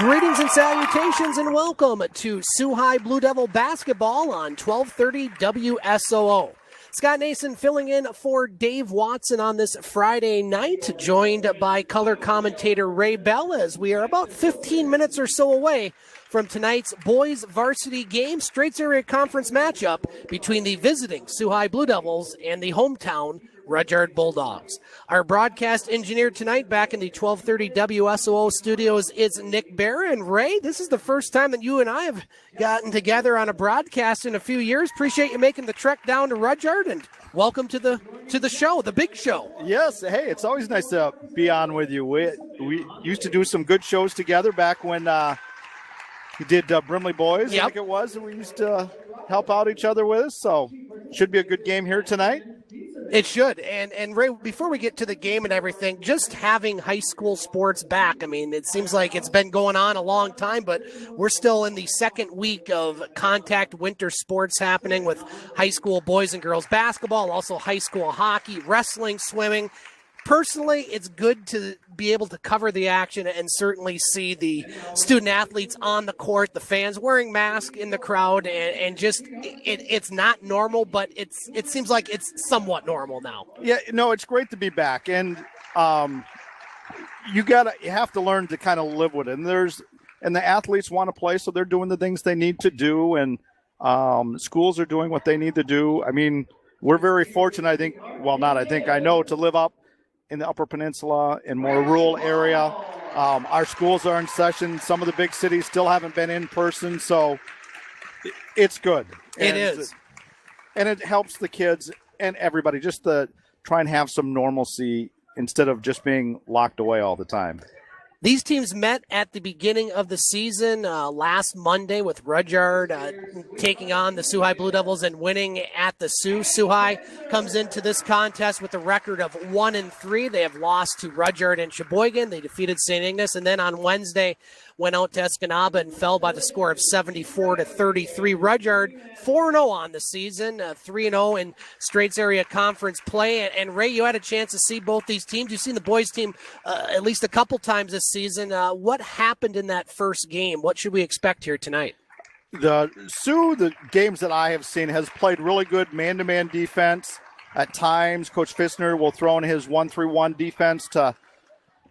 Greetings and salutations and welcome to Sault High Blue Devil basketball on 1230 WSOO. Scott Nason filling in for Dave Watson on this Friday night, joined by color commentator Ray Bell as we are about 15 minutes or so away from tonight's boys varsity game, Straits Area Conference matchup between the visiting Sault High Blue Devils and the hometown Rudyard Bulldogs. Our broadcast engineer tonight back in the 1230 WSOO studios is Nick Barra. And Ray, this is the first time that you and I have gotten together on a broadcast in a few years. Appreciate you making the trek down to Rudyard, and welcome to the show, the big show. Yes, hey, it's always nice to be on with you. We used to do some good shows together back when you did Brimley Boys, Yep. I think it was, and we used to help out each other with us, so should be a good game here tonight. It should. And Ray, before we get to the game and everything, just having high school sports back, I mean, it seems like it's been going on a long time, but we're still in the second week of contact winter sports happening with high school boys and girls basketball, also high school hockey, wrestling, swimming. Personally, it's good to be able to cover the action and certainly see the student athletes on the court, the fans wearing masks in the crowd, and just it's not normal, but it seems like it's somewhat normal now. Yeah, no, it's great to be back, and you have to learn to kind of live with it. And the athletes want to play, so they're doing the things they need to do, and schools are doing what they need to do. I mean, we're very fortunate, I know, to live up in the Upper Peninsula, in more rural area. Our schools are in session. Some of the big cities still haven't been in person, so it's good. It is. And it helps the kids and everybody just to try and have some normalcy instead of just being locked away all the time. These teams met at the beginning of the season last Monday with Rudyard taking on the Sault High Blue Devils and winning at the Sault. Sault High comes into this contest with a record of 1-3. They have lost to Rudyard and Sheboygan. They defeated St. Ignace, and then on Wednesday went out to Escanaba and fell by the score of 74-33. Rudyard 4-0 on the season, 3-0 in Straits Area Conference play. And Ray, you had a chance to see both these teams. You've seen the boys team at least a couple times this season. What happened in that first game? What should we expect here tonight? The games that I have seen, has played really good man-to-man defense. At times, Coach Fissner will throw in his 1-3-1 defense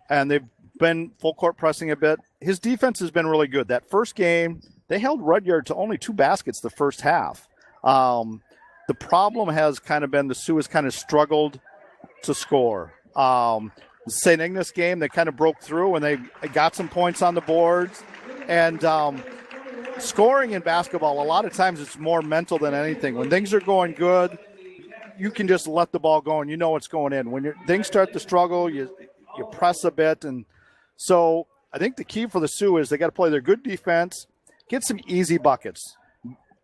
and they've been full court pressing a bit. His defense has been really good. That first game, they held Rudyard to only 2 baskets the first half. The problem has kind of been the Sioux has kind of struggled to score. The St. Ignace game, they kind of broke through and they got some points on the boards. And scoring in basketball, a lot of times it's more mental than anything. When things are going good, you can just let the ball go and you know it's going in. When things start to struggle, you press a bit. And so I think the key for the Sioux is they got to play their good defense, get some easy buckets,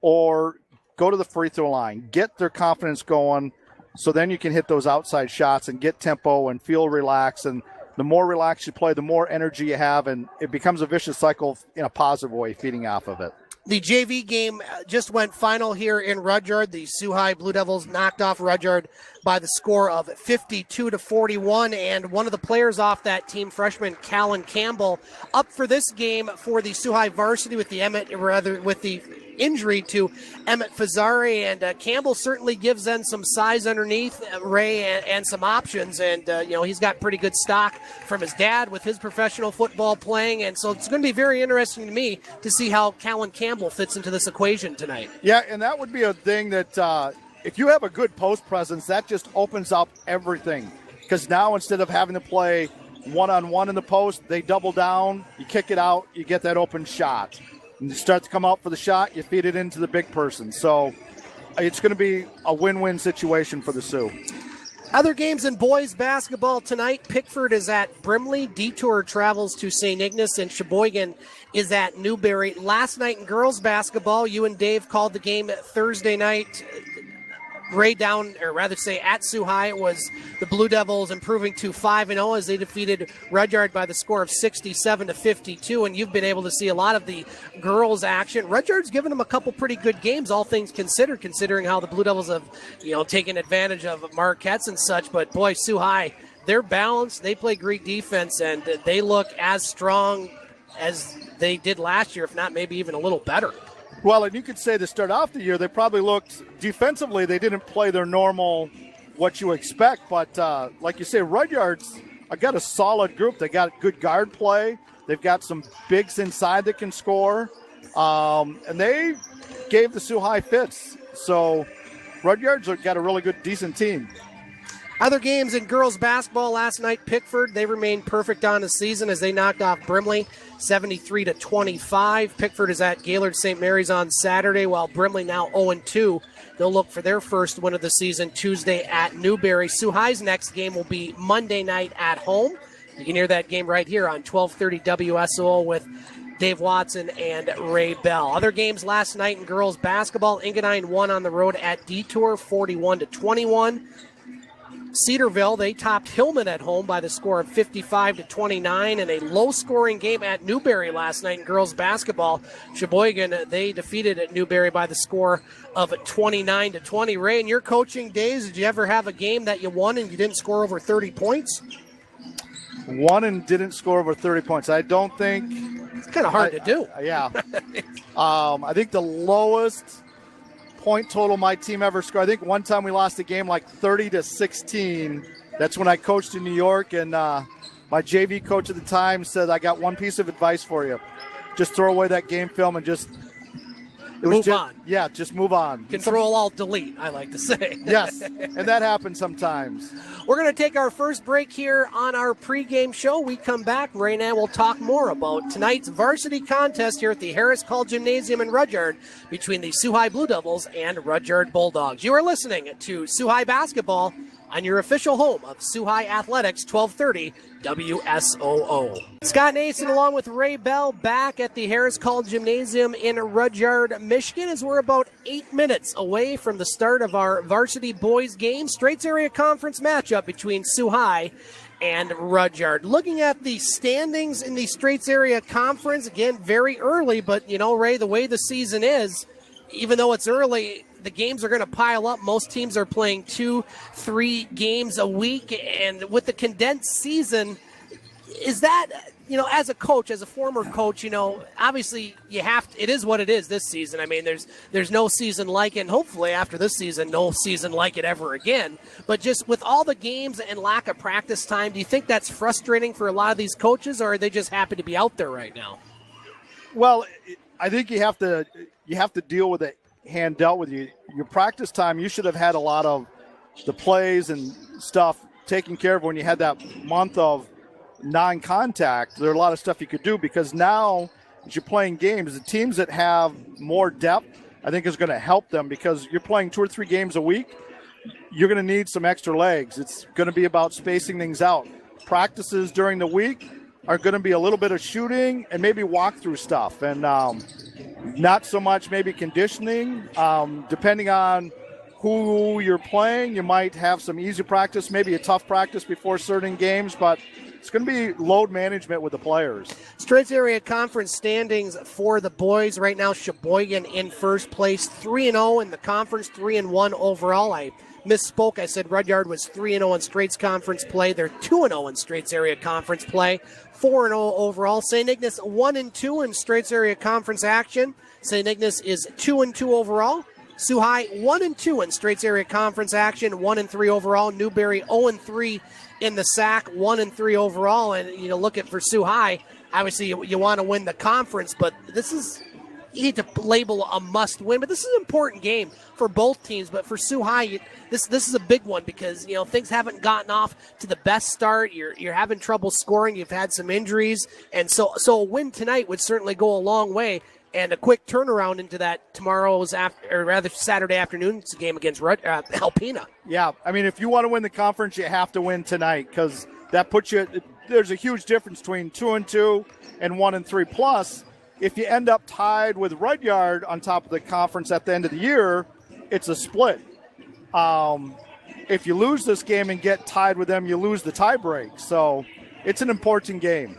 or go to the free throw line, get their confidence going, so then you can hit those outside shots and get tempo and feel relaxed. And the more relaxed you play, the more energy you have, and it becomes a vicious cycle in a positive way, feeding off of it. The JV game just went final here in Rudyard. The Sault High Blue Devils knocked off Rudyard by the score of 52-41, and one of the players off that team, freshman Callan Campbell, up for this game for the Sault High varsity with the injury to Emmett Fazzari, and Campbell certainly gives them some size underneath Ray and some options, and he's got pretty good stock from his dad with his professional football playing, and so it's going to be very interesting to me to see how Callan Campbell fits into this equation tonight. Yeah, and that would be a thing that if you have a good post presence, that just opens up everything, because now instead of having to play one-on-one in the post, they double down, you kick it out, you get that open shot. And you start to come out for the shot, you feed it into the big person. So it's going to be a win-win situation for the Sioux. Other games in boys basketball tonight. Pickford is at Brimley. Detour travels to St. Ignace, and Sheboygan is at Newberry. Last night in girls basketball, you and Dave called the game Thursday night. At Sault High, it was the Blue Devils improving to 5-0 as they defeated Rudyard by the score of 67-52. And you've been able to see a lot of the girls' action. Rudyard's given them a couple pretty good games, all things considered, considering how the Blue Devils have, taken advantage of Marquettes and such. But boy, Sault High, they're balanced. They play great defense, and they look as strong as they did last year, if not maybe even a little better. Well, and you could say to start off the year, they probably looked defensively, they didn't play their normal what you expect. But like you say, Rudyard's got a solid group. They got good guard play. They've got some bigs inside that can score. And they gave the Sault High fits. So Rudyard's got a really good, decent team. Other games in girls basketball last night, Pickford, they remained perfect on the season as they knocked off Brimley 73-25. Pickford is at Gaylord St. Mary's on Saturday, while Brimley now 0-2. They'll look for their first win of the season Tuesday at Newberry. Sault High's next game will be Monday night at home. You can hear that game right here on 1230 WSOO with Dave Watson and Ray Bell. Other games last night in girls basketball, Engadine won on the road at Detour 41-21. Cedarville, they topped Hillman at home by the score of 55-29, and a low-scoring game at Newberry last night in girls basketball. Sheboygan, they defeated at Newberry by the score of 29-20. Ray, in your coaching days, did you ever have a game that you won and you didn't score over 30 points? Won and didn't score over 30 points. I don't think. It's kind of hard to do. Yeah. I think the lowest point total my team ever scored, I think one time we lost a game like 30-16. That's when I coached in New York, and my JV coach at the time said, I got one piece of advice for you. Just throw away that game film and just move on. Yeah, just move on. Control-Alt-Delete, I like to say. Yes, and that happens sometimes. We're going to take our first break here on our pregame show. We come back. Ray and I will talk more about tonight's varsity contest here at the Harris Hall Gymnasium in Rudyard between the Sault High Blue Devils and Rudyard Bulldogs. You are listening to Sault High Basketball on your official home of Sault High Athletics, 1230 WSOO. Scott Nason along with Ray Bell back at the Harris Hall Gymnasium in Rudyard, Michigan, as we're about 8 minutes away from the start of our varsity boys game. Straits Area Conference matchup between Sault High and Rudyard. Looking at the standings in the Straits Area Conference, again, very early, but, you know, Ray, the way the season is, even though it's early, the games are going to pile up. Most teams are playing 2-3 games a week, and with the condensed season, is that, you know, as a coach, as a former coach, you know, obviously you have to, it is what it is this season. I mean, there's no season like it, and hopefully after this season, no season like it ever again. But just with all the games and lack of practice time, do you think that's frustrating for a lot of these coaches, or are they just happy to be out there right now? Well, I think you have to deal with it hand dealt with you. Your practice time, you should have had a lot of the plays and stuff taken care of when you had that month of non-contact. There are a lot of stuff you could do, because now as you're playing games, the teams that have more depth, I think, is going to help them, because you're playing 2 or 3 games a week. You're going to need some extra legs. It's going to be about spacing things out. Practices during the week are going to be a little bit of shooting and maybe walk through stuff, and not so much maybe conditioning. Depending on who you're playing, you might have some easy practice, maybe a tough practice before certain games, but it's going to be load management with the players. Straits Area Conference standings for the boys right now. Sheboygan in first place, 3-0 in the conference, 3-1 overall. I misspoke. I said Rudyard was 3-0 in Straits Conference play. They're 2-0 in Straits Area Conference play, 4-0 overall. St. Ignace 1-2 in Straits Area Conference action. St. Ignace is 2-2 overall. Sault High 1-2 in Straits Area Conference action, 1-3 overall. Newberry 0-3 in the SAC, 1-3 overall. And you know, look at for Sault High, obviously you want to win the conference, but this is, you need to label a must-win. But this is an important game for both teams. But for Sault High, this is a big one, because you know things haven't gotten off to the best start. You're having trouble scoring. You've had some injuries, and so a win tonight would certainly go a long way. And a quick turnaround into that Saturday afternoon's game against Alpena. Yeah, I mean, if you want to win the conference, you have to win tonight, because that puts you. There's a huge difference between 2-2 and 1-3. Plus, if you end up tied with Rudyard on top of the conference at the end of the year, it's a split. If you lose this game and get tied with them, you lose the tie break. So it's an important game.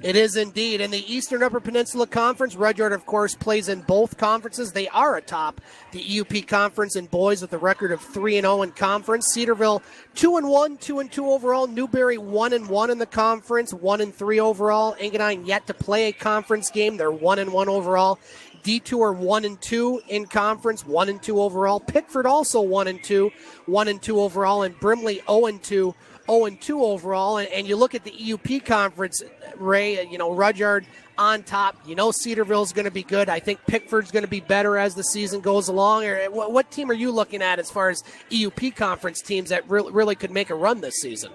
It is indeed. In the Eastern Upper Peninsula Conference, Rudyard, of course, plays in both conferences. They are atop the EUP Conference in boys with a record of 3-0 in conference. Cedarville 2-1, 2-2 overall. Newberry 1-1 in the conference, 1-3 overall. Engadine yet to play a conference game. They're 1-1 overall. Detour 1-2 in conference, 1-2 overall. Pickford also 1-2, 1-2 overall, and Brimley 0-2. 0-2 overall, and you look at the EUP conference, Ray, Rudyard on top. Cedarville's going to be good. I think Pickford's going to be better as the season goes along. Or what team are you looking at as far as EUP conference teams that really could make a run this season?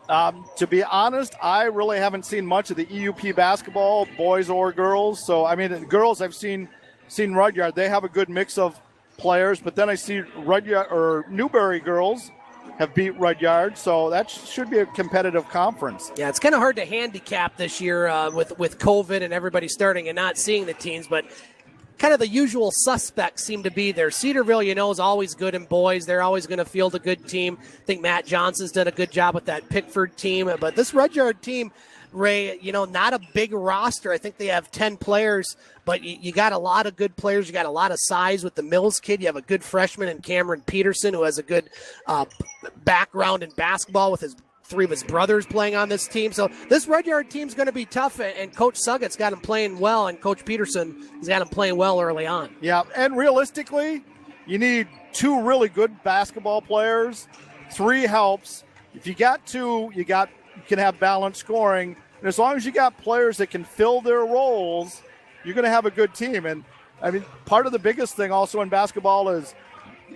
To be honest, I really haven't seen much of the EUP basketball, boys or girls. So, girls I've seen Rudyard. They have a good mix of players, but then I see Rudyard or Newberry girls have beat Rudyard, so that should be a competitive conference. Yeah, it's kind of hard to handicap this year with COVID and everybody starting and not seeing the teams, but kind of the usual suspects seem to be there. Cedarville, is always good in boys. They're always going to field a good team. I think Matt Johnson's done a good job with that Pickford team, but this Rudyard team, Ray, not a big roster. I think they have 10 players, but you got a lot of good players. You got a lot of size with the Mills kid. You have a good freshman in Cameron Peterson who has a good background in basketball with three of his brothers playing on this team. So this Rudyard team's going to be tough, and Coach Suggitt's got him playing well, and Coach Peterson has got him playing well early on. Yeah, and realistically, you need 2 really good basketball players. 3 helps. If you got 2, you can have balanced scoring. And as long as you got players that can fill their roles, you're going to have a good team. And, part of the biggest thing also in basketball is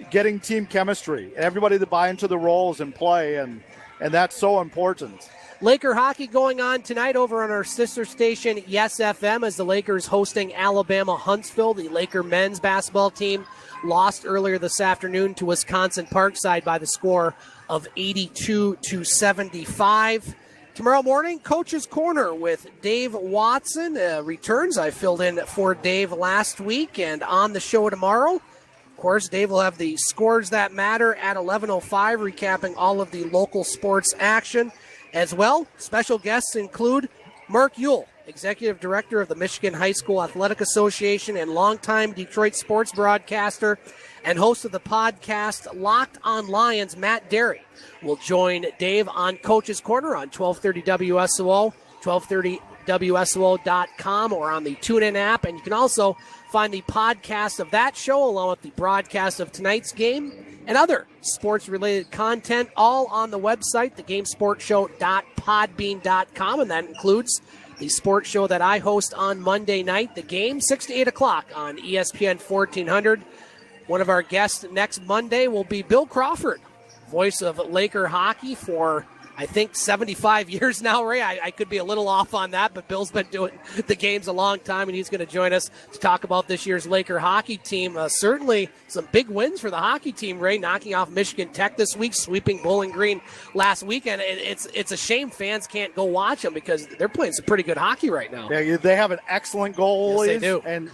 getting team chemistry. Everybody to buy into the roles and play, and that's so important. Laker hockey going on tonight over on our sister station, Yes FM, as the Lakers hosting Alabama Huntsville. The Laker men's basketball team lost earlier this afternoon to Wisconsin Parkside by the score of 82-75. Tomorrow morning, Coach's Corner with Dave Watson returns. I filled in for Dave last week, and on the show tomorrow, of course, Dave will have the scores that matter at 11:05, recapping all of the local sports action. As well, special guests include Mark Ewell, Executive Director of the Michigan High School Athletic Association and longtime Detroit sports broadcaster and host of the podcast Locked on Lions, Matt Derry, will join Dave on Coach's Corner on 1230 WSOO, 1230WSOO.com, or on the TuneIn app. And you can also find the podcast of that show along with the broadcast of tonight's game and other sports-related content, all on the website, thegamesportshow.podbean.com, and that includes the sports show that I host on Monday night, The Game, 6 to 8 o'clock on ESPN 1400. One of our guests next Monday will be Bill Crawford, voice of Laker hockey for, I think, 75 years now, Ray. I could be a little off on that, but Bill's been doing the games a long time, and he's going to join us to talk about this year's Laker hockey team. Certainly some big wins for the hockey team, Ray, knocking off Michigan Tech this week, sweeping Bowling Green last weekend. It's a shame fans can't go watch them because they're playing some pretty good hockey right now. Yeah, they have an excellent goalie. Yes, they do. And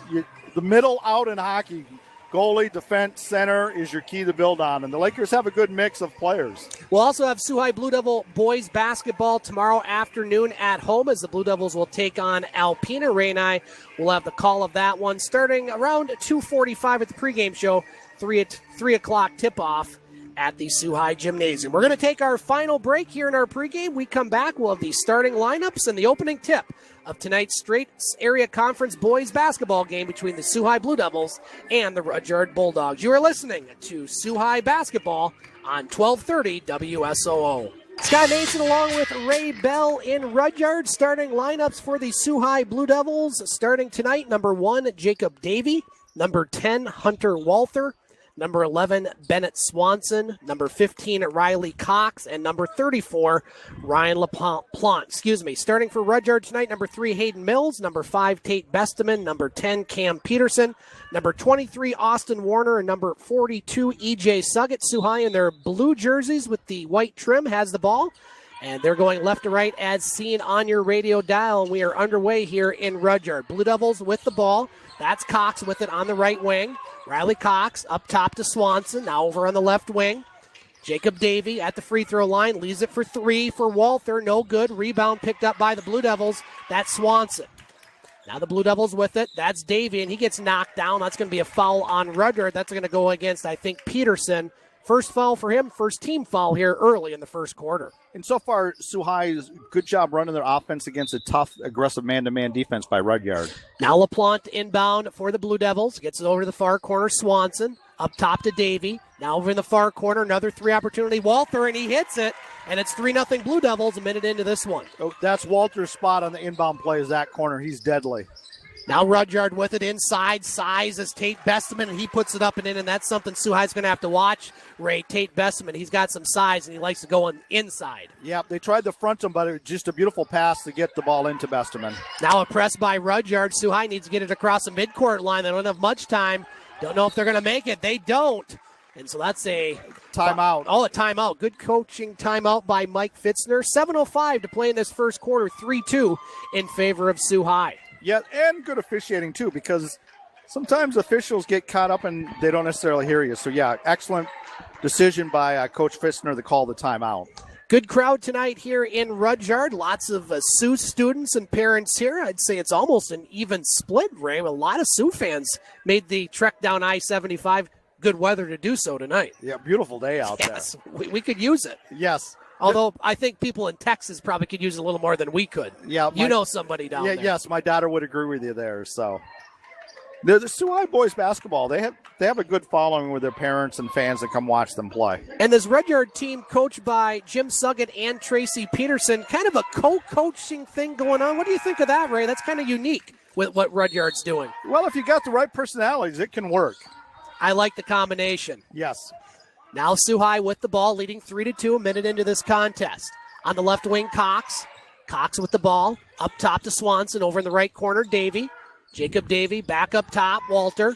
the middle out in hockey, goalie, defense, center is your key to build on. And the Lakers have a good mix of players. We'll also have Sault High Blue Devil boys basketball tomorrow afternoon at home as the Blue Devils will take on Alpena. Ray and I will have the call of that one starting around 2:45 at the pregame show, 3 o'clock tip-off at the Sault High Gymnasium. We're going to take our final break here in our pregame. We come back, we'll have the starting lineups and the opening tip of tonight's Straits Area Conference boys basketball game between the Sault High Blue Devils and the Rudyard Bulldogs. You are listening to Sault High Basketball on 1230 WSOO. Scott Nason along with Ray Bell in Rudyard. Starting lineups for the Sault High Blue Devils. Starting tonight, number 1, Jacob Davey. Number 10, Hunter Walther. Number 11, Bennett Swanson. Number 15, Riley Cox. And number 34, Ryan LaPlante. Starting for Rudyard tonight, number 3, Hayden Mills. Number 5, Tate Besteman. Number 10, Cam Peterson. Number 23, Austin Warner. And number 42, EJ Suggitt. Sault High in their blue jerseys with the white trim has the ball. And they're going left to right as seen on your radio dial. And we are underway here in Rudyard. Blue Devils with the ball. That's Cox with it on the right wing. Riley Cox up top to Swanson, now over on the left wing. Jacob Davey at the free throw line, leaves it for three for Walther. No good. Rebound picked up by the Blue Devils. That's Swanson. Now the Blue Devils with it. That's Davey, and he gets knocked down. That's going to be a foul on Rudyard. That's going to go against, I think, Peterson. First foul for him, first team foul here early in the first quarter. And so far, Sault High's good job running their offense against a tough, aggressive man-to-man defense by Rudyard. Now LaPlante inbound for the Blue Devils. Gets it over to the far corner, Swanson. Up top to Davey. Now over in the far corner, another three opportunity. Walther, and he hits it. And it's 3-0 Blue Devils a minute into this one. Oh, that's Walter's spot on the inbound play is that corner. He's deadly. Now Rudyard with it inside. Size is Tate Besteman, and he puts it up and in, and that's something Sault High's going to have to watch. Ray, Tate Besteman, he's got some size, and he likes to go on inside. Yeah, they tried to front him, but it was just a beautiful pass to get the ball into Besteman. Now a press by Rudyard. Sault High needs to get it across the midcourt line. They don't have much time. Don't know if they're going to make it. They don't. And so that's a timeout. Oh, a timeout. Good coaching timeout by Mike Fitzner. 7:05 to play in this first quarter. 3-2 in favor of Sault High. Yeah, and good officiating, too, because sometimes officials get caught up and they don't necessarily hear you. So, yeah, excellent decision by Coach Fitzner to call the timeout. Good crowd tonight here in Rudyard. Lots of Sioux students and parents here. I'd say it's almost an even split, Ray. A lot of Sioux fans made the trek down I-75. Good weather to do so tonight. Yeah, beautiful day out there. Yes, we could use it. Yes. Although I think people in Texas probably could use it a little more than we could. Yeah, you know somebody down there. Yes, my daughter would agree with you there. So the Sault High boys basketball, they have a good following with their parents and fans that come watch them play. And this Rudyard team, coached by Jim Suggitt and Tracy Peterson, kind of a co-coaching thing going on. What do you think of that, Ray? That's kind of unique with what Rudyard's doing. Well, if you got the right personalities, it can work. I like the combination. Yes. Now Sault High with the ball, leading 3-2 a minute into this contest. On the left wing, Cox. Cox with the ball. Up top to Swanson. Over in the right corner, Davey. Jacob Davey back up top. Walter.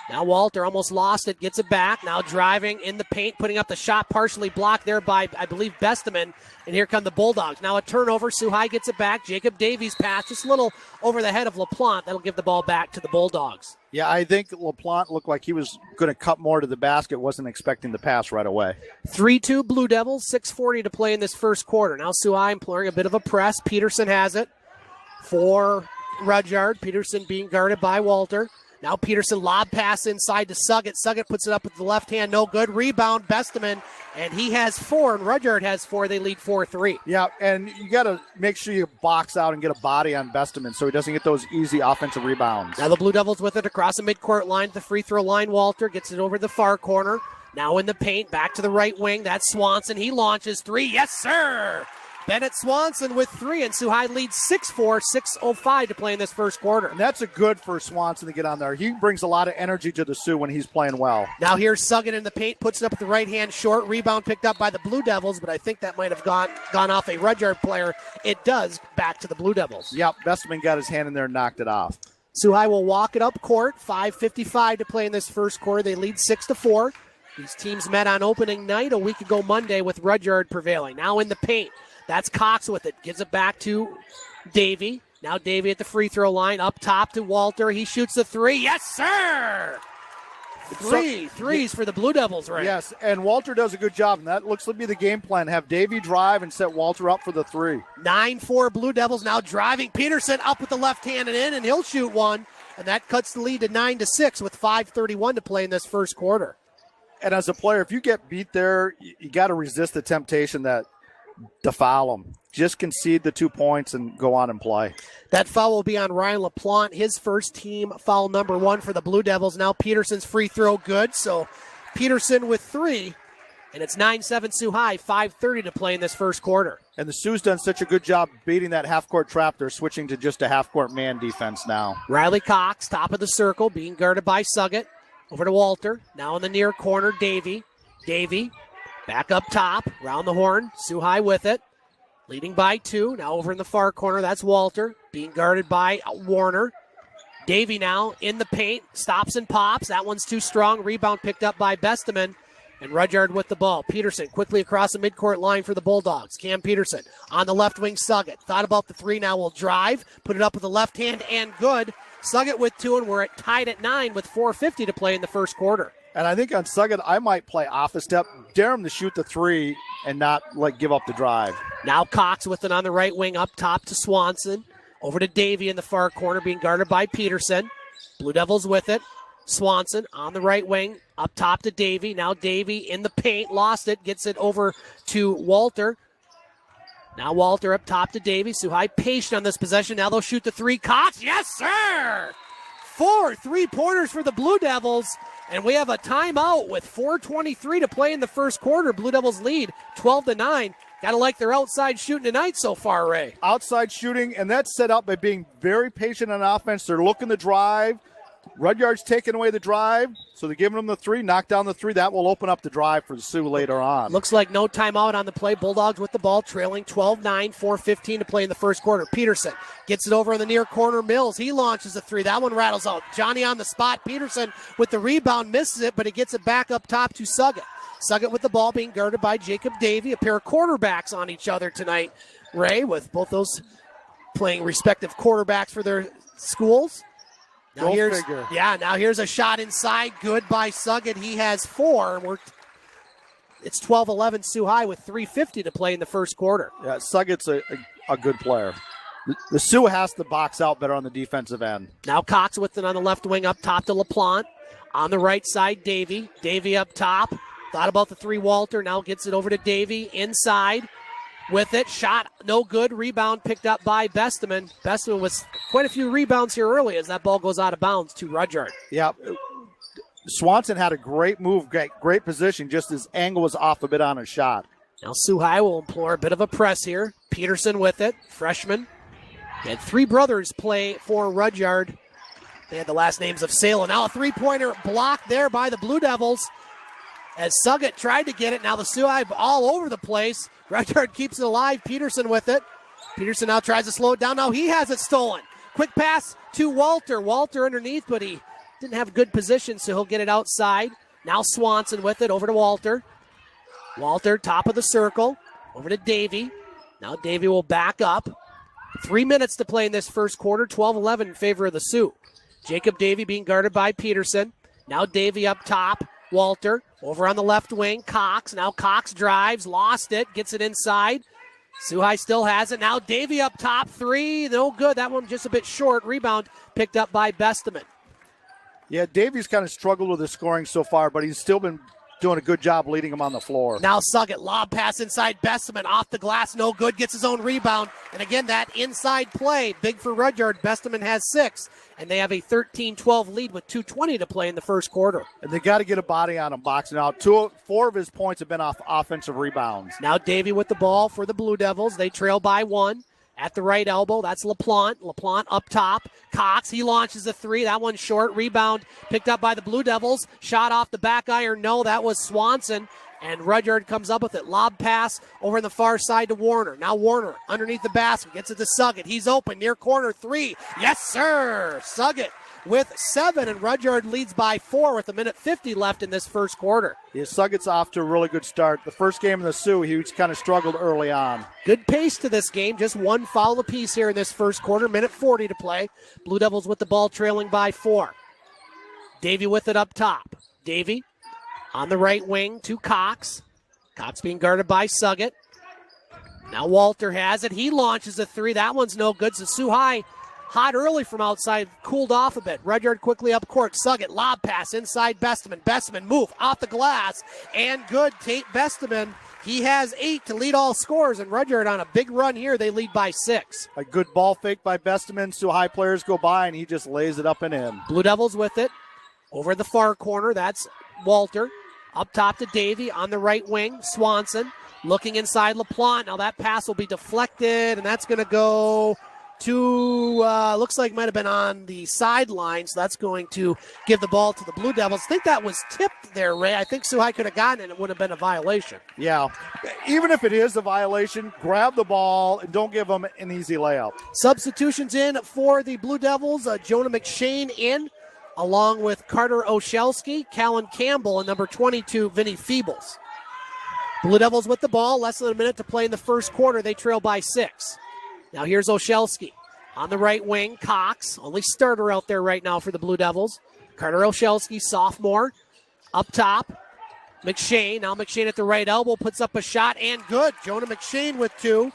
Now Walter almost lost it. Gets it back. Now driving in the paint. Putting up the shot. Partially blocked there by, I believe, Besteman. And here come the Bulldogs. Now a turnover. Sault High gets it back. Jacob Davey's pass. Just a little over the head of LaPlante. That'll give the ball back to the Bulldogs. Yeah, I think LaPlante looked like he was going to cut more to the basket. Wasn't expecting the pass right away. 3-2 Blue Devils. 6:40 to play in this first quarter. Now Sault High employing a bit of a press. Peterson has it for Rudyard. Peterson being guarded by Walter. Now Peterson lob pass inside to Suggitt. Suggitt puts it up with the left hand. No good. Rebound, Besteman. And he has 4, and Rudyard has 4. They lead 4-3. Yeah, and you got to make sure you box out and get a body on Besteman so he doesn't get those easy offensive rebounds. Now the Blue Devils with it across the midcourt line to the free throw line. Walter gets it over the far corner. Now in the paint, back to the right wing. That's Swanson. He launches 3. Yes, sir! Bennett Swanson with 3, and Sault High leads 6-4, 6:05 to play in this first quarter. And that's a good for Swanson to get on there. He brings a lot of energy to the Sioux when he's playing well. Now here's Suggitt in the paint, puts it up with the right hand short. Rebound picked up by the Blue Devils, but I think that might have gone off a Rudyard player. It does, back to the Blue Devils. Yep, Besteman got his hand in there and knocked it off. Sault High will walk it up court. 5:55 to play in this first quarter. They lead 6-4. These teams met on opening night a week ago Monday with Rudyard prevailing. Now in the paint. That's Cox with it. Gives it back to Davey. Now Davey at the free throw line. Up top to Walter. He shoots the 3. Yes, sir! Threes for the Blue Devils, right? Yes, and Walter does a good job, and that looks to be the game plan. Have Davey drive and set Walter up for the 3. 9-4 Blue Devils now driving. Peterson up with the left hand and in, and he'll shoot one. And that cuts the lead to 9-6 with 5:31 to play in this first quarter. And as a player, if you get beat there, you got to resist the temptation to foul him. Just concede the 2 points and go on and play. That foul will be on Ryan LaPlante, his first team foul number 1 for the Blue Devils. Now Peterson's free throw good, so Peterson with 3, and it's 9-7 Sault High, 5:30 to play in this first quarter. And the Sioux's done such a good job beating that half-court trap, they're switching to just a half-court man defense now. Riley Cox, top of the circle, being guarded by Suggitt. Over to Walter, now in the near corner, Davey. Back up top, round the horn, Sault High with it. Leading by 2, now over in the far corner, that's Walter, being guarded by Warner. Davey now in the paint, stops and pops, that one's too strong, rebound picked up by Besteman, and Rudyard with the ball. Peterson quickly across the midcourt line for the Bulldogs. Cam Peterson on the left wing, Suggitt. Thought about the 3, now will drive, put it up with the left hand, and good. Suggitt with 2, and we're tied at 9 with 4:50 to play in the first quarter. And I think on Suggitt, I might play off a step, dare him to shoot the three and not give up the drive. Now Cox with it on the right wing up top to Swanson. Over to Davey in the far corner, being guarded by Peterson. Blue Devils with it. Swanson on the right wing, up top to Davey. Now Davey in the paint, lost it, gets it over to Walter. Now Walter up top to Davey. Sault High patient on this possession. Now they'll shoot the three. Cox, yes sir! 4 3-pointers for the Blue Devils. And we have a timeout with 4:23 to play in the first quarter. Blue Devils lead 12-9. Got to like their outside shooting tonight so far, Ray. Outside shooting, and that's set up by being very patient on offense. They're looking to drive. Rudyard's taking away the drive, so they're giving them the three. Knock down the three. That will open up the drive for the Sioux later on. Looks like no timeout on the play. Bulldogs with the ball, trailing 12-9, 4:15 to play in the first quarter. Peterson gets it over in the near corner. Mills, he launches a three. That one rattles out. Johnny on the spot. Peterson with the rebound, misses it, but he gets it back up top to Suggitt. Suggitt with the ball being guarded by Jacob Davey. A pair of quarterbacks on each other tonight, Ray, with both those playing respective quarterbacks for their schools. Now here's a shot inside. Good by Suggitt. He has 4. It's 12-11 Sault High with 3:50 to play in the first quarter. Yeah, Suggitt's a good player. The Sioux has to box out better on the defensive end. Now Cox with it on the left wing up top to LaPlante. On the right side, Davey. Davey up top. Thought about the three, Walter. Now gets it over to Davey inside. With it, shot no good. Rebound picked up by Besteman. Besteman with quite a few rebounds here early as that ball goes out of bounds to Rudyard. Yeah, Swanson had a great move, great position, just his angle was off a bit on his shot. Now Sault High will employ a bit of a press here. Peterson with it, freshman. They had 3 brothers play for Rudyard. They had the last names of Sale. Now a three-pointer blocked there by the Blue Devils as Suggitt tried to get it. Now the Sault High all over the place. Rudyard keeps it alive. Peterson with it. Peterson now tries to slow it down. Now he has it stolen. Quick pass to Walter. Walter underneath, but he didn't have good position, so he'll get it outside. Now Swanson with it over to Walter. Walter, top of the circle. Over to Davey. Now Davey will back up. 3 minutes to play in this first quarter. 12-11 in favor of the Sioux. Jacob Davey being guarded by Peterson. Now Davey up top. Walter over on the left wing. Cox. Now Cox drives. Lost it. Gets it inside. Sault High still has it. Now Davey up top. 3. No good. That one just a bit short. Rebound picked up by Besteman. Yeah, Davey's kind of struggled with his scoring so far, but he's still been doing a good job leading him on the floor. Now Suggitt, lob pass inside Besteman, off the glass, no good, gets his own rebound. And again, that inside play, big for Rudyard. Besteman has 6, and they have a 13-12 lead with 2:20 to play in the first quarter. And they got to get a body on him boxing out. 4 of his points have been off offensive rebounds. Now Davey with the ball for the Blue Devils. They trail by 1. At the right elbow, that's LaPlante. LaPlante up top. Cox, he launches a 3. That one's short. Rebound picked up by the Blue Devils. Shot off the back iron. No, that was Swanson. And Rudyard comes up with it. Lob pass over on the far side to Warner. Now Warner underneath the basket. Gets it to Suggitt. He's open. Near corner 3. Yes, sir. Suggitt with 7, and Rudyard leads by 4 with 1:50 left in this first quarter. Yeah, Suggitt's off to a really good start. The first game in the Sioux, he kind of struggled early on. Good pace to this game. Just 1 foul apiece here in this first quarter. 1:40 to play. Blue Devils with the ball trailing by 4. Davey with it up top. Davey on the right wing to Cox. Cox being guarded by Suggitt. Now Walter has it. He launches a 3. That one's no good. So Sault High hot early from outside, cooled off a bit. Rudyard quickly up court. Suggitt, lob pass inside Besteman. Besteman move off the glass, and good. Tate Besteman, he has 8 to lead all scorers, and Rudyard on a big run here. They lead by 6. A good ball fake by Besteman. Sault High players go by, and he just lays it up and in. Blue Devils with it. Over the far corner, that's Walter. Up top to Davey on the right wing. Swanson looking inside LaPlante. Now that pass will be deflected, and that's going to go to, looks like might have been on the sideline, so that's going to give the ball to the Blue Devils. I think that was tipped there, Ray. I think Sault High could have gotten it, and it would have been a violation. Yeah, even if it is a violation, grab the ball and don't give them an easy layup. Substitutions in for the Blue Devils. Jonah McShane in, along with Carter Oshelski, Callan Campbell, and number 22, Vinny Feebles. Blue Devils with the ball, less than a minute to play in the first quarter. They trail by 6. Now here's Oshelski on the right wing. Cox, only starter out there right now for the Blue Devils. Carter Oshelski, sophomore. Up top, McShane. Now McShane at the right elbow puts up a shot and good. Jonah McShane with 2.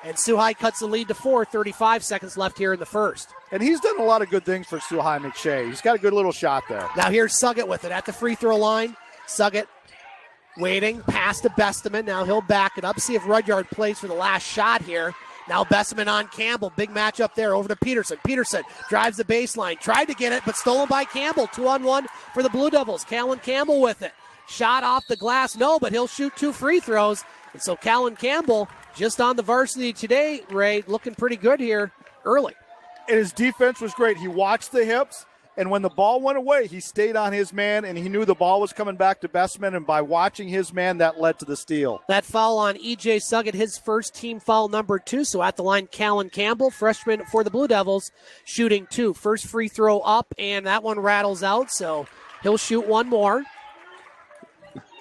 And Sault High cuts the lead to 4. 35 seconds left here in the first. And he's done a lot of good things for Sault High, McShane. He's got a good little shot there. Now here's Suggitt with it at the free throw line. Suggitt waiting, pass to Besteman. Now he'll back it up, see if Rudyard plays for the last shot here. Now Besteman on Campbell. Big matchup there over to Peterson. Peterson drives the baseline. Tried to get it, but stolen by Campbell. 2-on-1 for the Blue Devils. Callan Campbell with it. Shot off the glass, no, but he'll shoot 2 free throws. And so Callan Campbell just on the varsity today, Ray, looking pretty good here early. And his defense was great. He watched the hips, and when the ball went away, he stayed on his man, and he knew the ball was coming back to Besteman, and by watching his man, that led to the steal. That foul on E.J. Suggitt, his first team foul number 2. So at the line, Callan Campbell, freshman for the Blue Devils, shooting 2. First free throw up, and that one rattles out, so he'll shoot 1 more.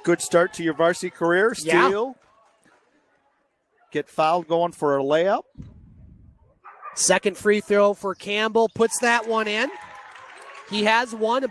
Good start to your varsity career. Steal. Yeah. Get fouled going for a layup. Second free throw for Campbell. Puts that one in. He has one.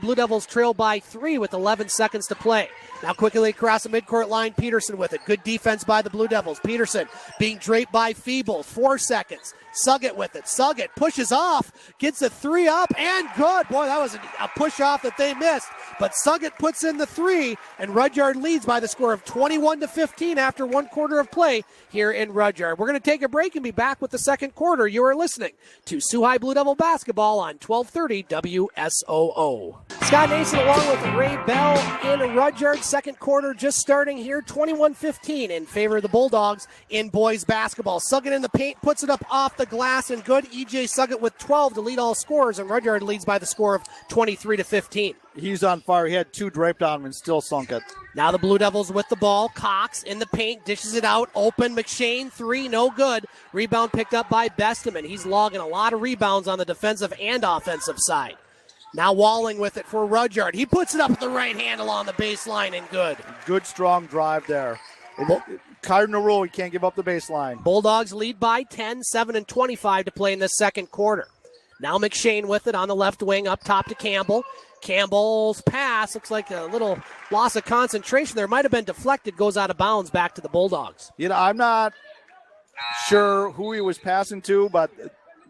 Blue Devils trail by 3 with 11 seconds to play. Now quickly across the midcourt line, Peterson with it. Good defense by the Blue Devils. Peterson being draped by Feeble. 4 seconds. Suggitt with it. Suggitt pushes off, gets a 3 up, and good. Boy, that was a push off that they missed. But Suggitt puts in the 3, and Rudyard leads by the score of 21-15 after 1 quarter of play here in Rudyard. We're going to take a break and be back with the second quarter. You are listening to Sault High Blue Devil basketball on 1230 WSOO. Scott Nason along with Ray Bell in Rudyard. Second quarter just starting here, 21-15 in favor of the Bulldogs in boys basketball. Suggitt in the paint, puts it up off the glass, and good. E.J. Suggitt with 12 to lead all scorers, and Rudyard leads by the score of 23-15. He's on fire. He had 2 draped on him and still sunk it. Now the Blue Devils with the ball. Cox in the paint, dishes it out. Open, McShane, 3, no good. Rebound picked up by Besteman. He's logging a lot of rebounds on the defensive and offensive side. Now Walling with it for Rudyard. He puts it up with the right handle on the baseline, and good. Good, strong drive there. Cardinal rule, you can't give up the baseline. Bulldogs lead by 10, 7:25 to play in the second quarter. Now McShane with it on the left wing, up top to Campbell. Campbell's pass looks like a little loss of concentration there. Might have been deflected, goes out of bounds back to the Bulldogs. You know, I'm not sure who he was passing to, but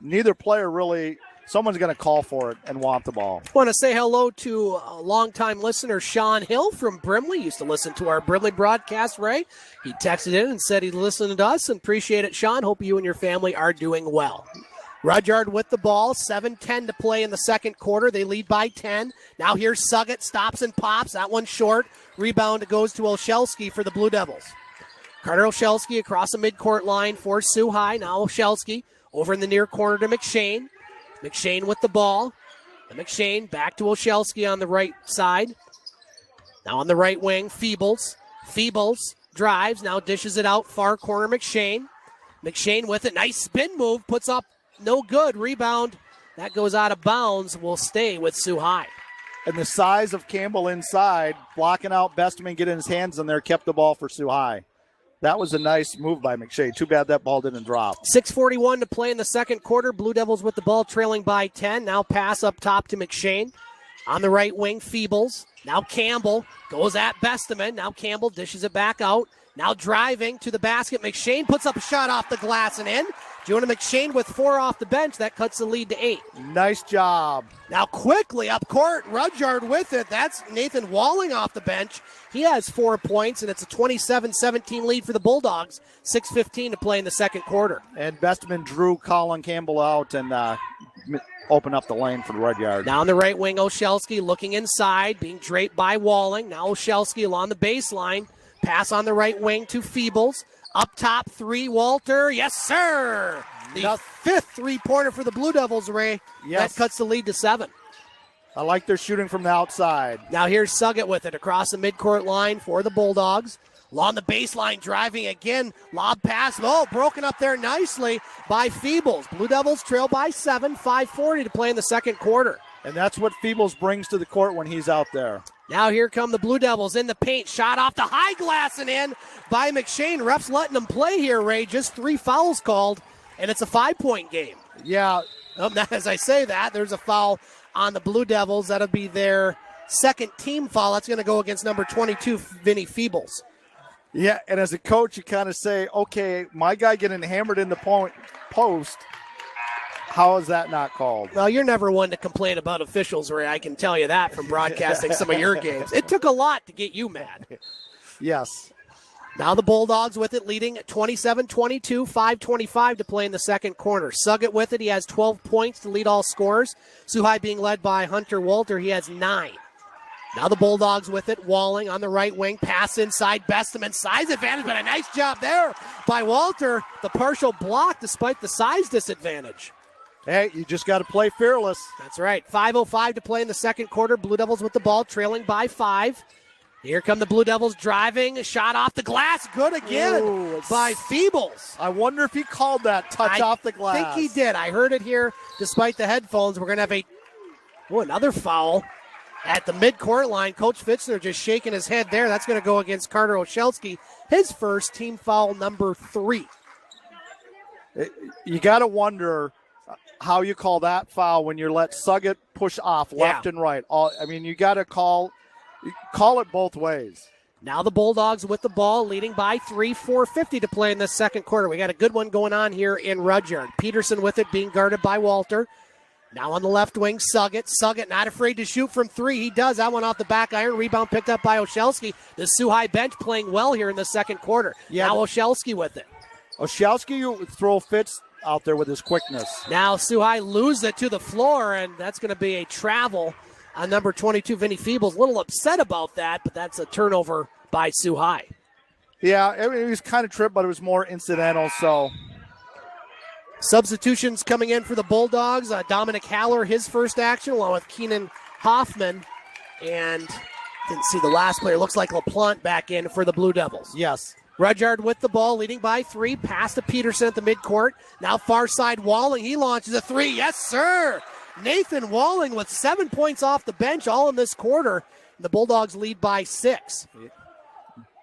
neither player really, someone's going to call for it and want the ball. I want to say hello to a longtime listener, Sean Hill from Brimley. Used to listen to our Brimley broadcast, Ray. He texted in and said he listened to us, and appreciate it, Sean. Hope you and your family are doing well. Rudyard with the ball, 7:10 to play in the second quarter. They lead by 10. Now here's Suggitt, stops and pops. That one short. Rebound goes to Olszewski for the Blue Devils. Carter Olszewski across the midcourt line for Sault High. Now Olszewski over in the near corner to McShane. McShane with the ball. And McShane back to Olszewski on the right side. Now on the right wing, Feebles. Feebles drives, now dishes it out, far corner McShane. McShane with it, nice spin move, puts up no good. Rebound, that goes out of bounds, will stay with Sault High. And the size of Campbell inside, blocking out Besteman, getting his hands in there, kept the ball for Sault High. That was a nice move by McShane. Too bad that ball didn't drop. 6:41 to play in the second quarter. Blue Devils with the ball trailing by 10. Now pass up top to McShane. On the right wing, Feebles. Now Campbell goes at Besteman. Now Campbell dishes it back out. Now driving to the basket. McShane puts up a shot off the glass and in. Jonah McShane with 4 off the bench. That cuts the lead to 8. Nice job. Now quickly up court, Rudyard with it. That's Nathan Walling off the bench. He has 4 points, and it's a 27-17 lead for the Bulldogs. 6:15 to play in the second quarter. And Besteman drew Colin Campbell out and opened up the lane for Rudyard. Now on the right wing, Olszewski looking inside, being draped by Walling. Now Olszewski along the baseline. Pass on the right wing to Feebles. Up top, 3, Walter. Yes, sir. The 5th three-pointer for the Blue Devils, Ray. Yes. That cuts the lead to 7. I like their shooting from the outside. Now here's Suggitt with it across the midcourt line for the Bulldogs. Along the baseline, driving again. Lob pass. Oh, broken up there nicely by Feebles. Blue Devils trail by 7, 5:40 to play in the second quarter. And that's what Feebles brings to the court when he's out there. Now here come the Blue Devils in the paint. Shot off the high glass and in by McShane. Refs letting them play here, Ray. Just 3 fouls called, and it's a 5-point game. Yeah. As I say that, there's a foul on the Blue Devils. That'll be their second team foul. That's going to go against number 22, Vinny Feebles. Yeah, and as a coach, you kind of say, okay, my guy getting hammered in the post, how is that not called? Well, you're never one to complain about officials, Ray. I can tell you that from broadcasting some of your games. It took a lot to get you mad. Yes. Now the Bulldogs with it, leading 27-22, 5:25 to play in the second quarter. Suggitt with it. He has 12 points to lead all scorers. Sault High being led by Hunter Walter. He has 9. Now the Bulldogs with it. Walling on the right wing. Pass inside. Besteman. Size advantage, but a nice job there by Walter. The partial block despite the size disadvantage. Hey, you just got to play fearless. That's right. 5:05 to play in the second quarter. Blue Devils with the ball, trailing by 5. Here come the Blue Devils driving. Shot off the glass. Good again by Feebles. I wonder if he called that touch off the glass. I think he did. I heard it here despite the headphones. We're going to have another foul at the midcourt line. Coach Fitzner just shaking his head there. That's going to go against Carter Oshelski. His first team foul, number 3. You got to wonder how you call that foul when you let Suggitt push off left and right. You got to call it both ways. Now the Bulldogs with the ball, leading by 3, 4:50 to play in the second quarter. We got a good one going on here in Rudyard. Peterson with it, being guarded by Walter. Now on the left wing, Suggitt. Suggitt not afraid to shoot from 3. He does. That one off the back iron. Rebound picked up by Oshelski. The Sault High bench playing well here in the second quarter. Now Oshelski with it. Oshelski, you throw Fitz out there with his quickness. Now Sault High lose it to the floor, and that's going to be a travel on number 22, Vinny Feebles. A little upset about that, but that's a turnover by Sault High. Yeah, it was kind of tripped, but it was more incidental, so. Substitutions coming in for the Bulldogs. Dominic Haller, his first action, along with Keenan Hoffman. And didn't see the last player. Looks like LaPlante back in for the Blue Devils. Yes. Rudyard with the ball, leading by 3. Pass to Peterson at the midcourt. Now far side Walling. He launches a 3. Yes, sir. Nathan Walling with 7 points off the bench, all in this quarter. The Bulldogs lead by 6.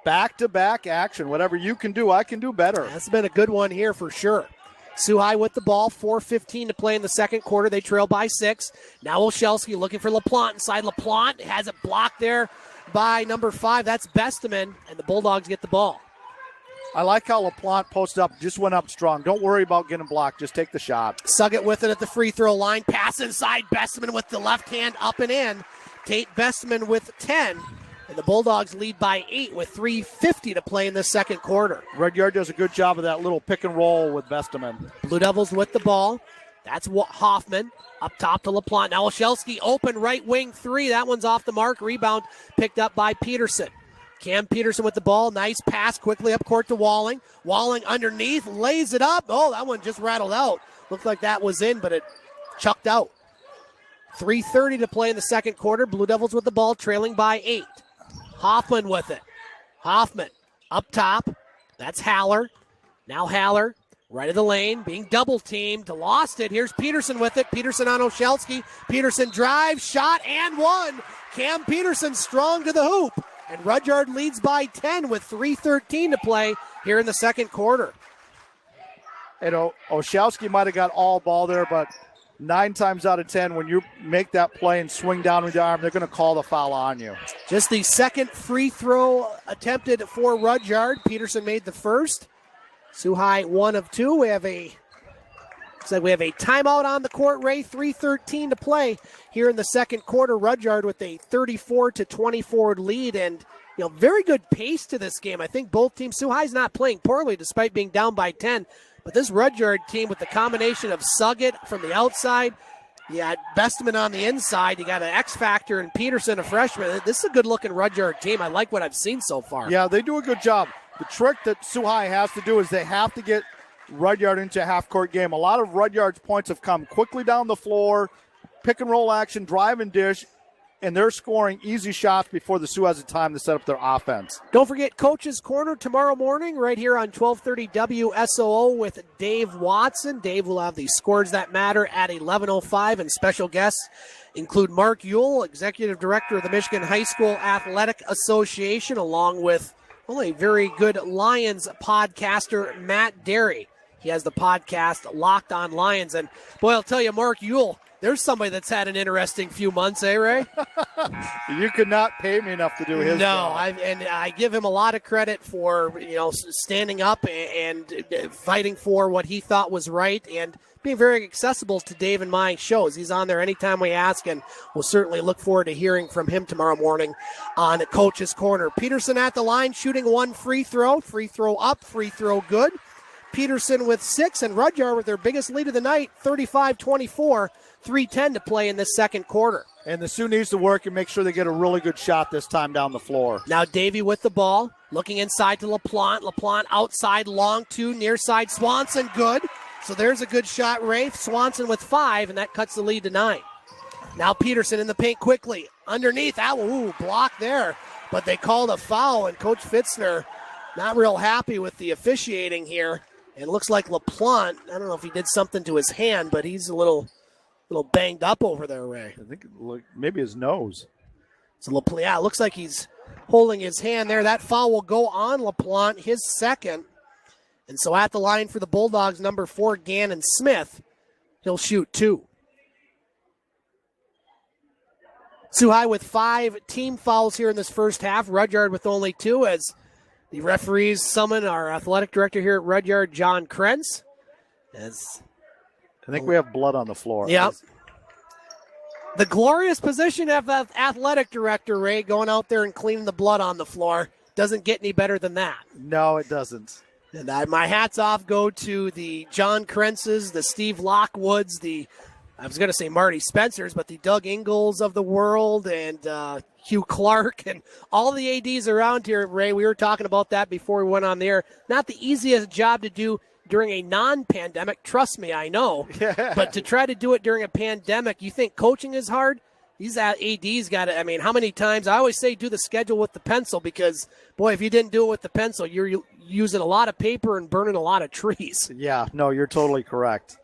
Back-to-back action. Whatever you can do, I can do better. That's been a good one here for sure. Sault High with the ball, 4:15 to play in the second quarter. They trail by 6. Now Oshelski looking for LaPlante inside. LaPlante has it blocked there by number 5. That's Besteman, and the Bulldogs get the ball. I like how LaPlante posted up, just went up strong. Don't worry about getting blocked. Just take the shot. Suggitt with it at the free throw line. Pass inside. Besteman with the left hand up and in. Tate Besteman with 10. And the Bulldogs lead by 8 with 3:50 to play in the second quarter. Rudyard does a good job of that little pick and roll with Besteman. Blue Devils with the ball. That's Hoffman. Up top to LaPlante. Now Oshelski open right wing 3. That one's off the mark. Rebound picked up by Peterson. Cam Peterson with the ball. Nice pass quickly up court to Walling. Walling underneath. Lays it up. Oh, that one just rattled out. Looked like that was in, but it chucked out. 3:30 to play in the second quarter. Blue Devils with the ball, trailing by 8. Hoffman with it. Hoffman up top. That's Haller. Now Haller, right of the lane, being double teamed. Lost it. Here's Peterson with it. Peterson on Oshelski. Peterson drives, shot, and one. Cam Peterson strong to the hoop. And Rudyard leads by 10 with 3:13 to play here in the second quarter. Oshelski might have got all ball there, but 9 times out of 10, when you make that play and swing down with the arm, they're going to call the foul on you. Just the second free throw attempted for Rudyard. Peterson made the first. Sault High 1 of 2. We have a timeout on the court, Ray. 3:13 to play here in the second quarter. Rudyard with a 34-24 lead, and very good pace to this game. I think both teams. Sault High's not playing poorly despite being down by 10. But this Rudyard team with the combination of Suggitt from the outside, you got Besteman on the inside, you got an X factor and Peterson, a freshman. This is a good-looking Rudyard team. I like what I've seen so far. Yeah, they do a good job. The trick that Sault High has to do is they have to get Rudyard into a half-court game. A lot of Rudyard's points have come quickly down the floor, pick-and-roll action, drive and dish, and they're scoring easy shots before the Sioux has the time to set up their offense. Don't forget Coach's Corner tomorrow morning right here on 1230 WSOO with Dave Watson. Dave will have the Scores That Matter at 11:05, and special guests include Mark Ewell, Executive Director of the Michigan High School Athletic Association, along with a very good Lions podcaster, Matt Derry. He has the podcast Locked on Lions. And, boy, I'll tell you, Mark Ewell, there's somebody that's had an interesting few months, eh, Ray? You could not pay me enough to do his job. I give him a lot of credit for, standing up and fighting for what he thought was right and being very accessible to Dave and my shows. He's on there anytime we ask, and we'll certainly look forward to hearing from him tomorrow morning on Coach's Corner. Peterson at the line, shooting one free throw. Free throw up, free throw good. Peterson with 6, and Rudyard with their biggest lead of the night, 35-24. 3:10 to play in this second quarter. And the Sioux needs to work and make sure they get a really good shot this time down the floor. Now Davey with the ball, looking inside to LaPlante. LaPlante outside, long 2, near side. Swanson, good. So there's a good shot, Ray. Swanson with 5, and that cuts the lead to 9. Now Peterson in the paint quickly. Underneath, block there. But they called a foul, and Coach Fitzner not real happy with the officiating here. And looks like LaPlante, I don't know if he did something to his hand, but he's a little banged up over there, Ray. I think maybe his nose. So LaPlante, it looks like he's holding his hand there. That foul will go on LaPlante, his second. And so at the line for the Bulldogs, number 4, Gannon Smith. He'll shoot 2. Sault High with 5 team fouls here in this first half. Rudyard with only 2 as the referees summon our athletic director here at Rudyard, John Krentz. I think we have blood on the floor. Yep. The glorious position of the athletic director, Ray, going out there and cleaning the blood on the floor. Doesn't get any better than that. No, it doesn't. And my hats off go to the John Krentzes, the Steve Lockwoods, I was going to say Marty Spencers, but the Doug Ingalls of the world, and Hugh Clark, and all the ADs around here, Ray. We were talking about that before we went on the air. Not the easiest job to do during a non-pandemic, trust me, I know. Yeah. But to try to do it during a pandemic, you think coaching is hard? These ADs got to, how many times? I always say do the schedule with the pencil because, boy, if you didn't do it with the pencil, you're using a lot of paper and burning a lot of trees. Yeah, no, you're totally correct.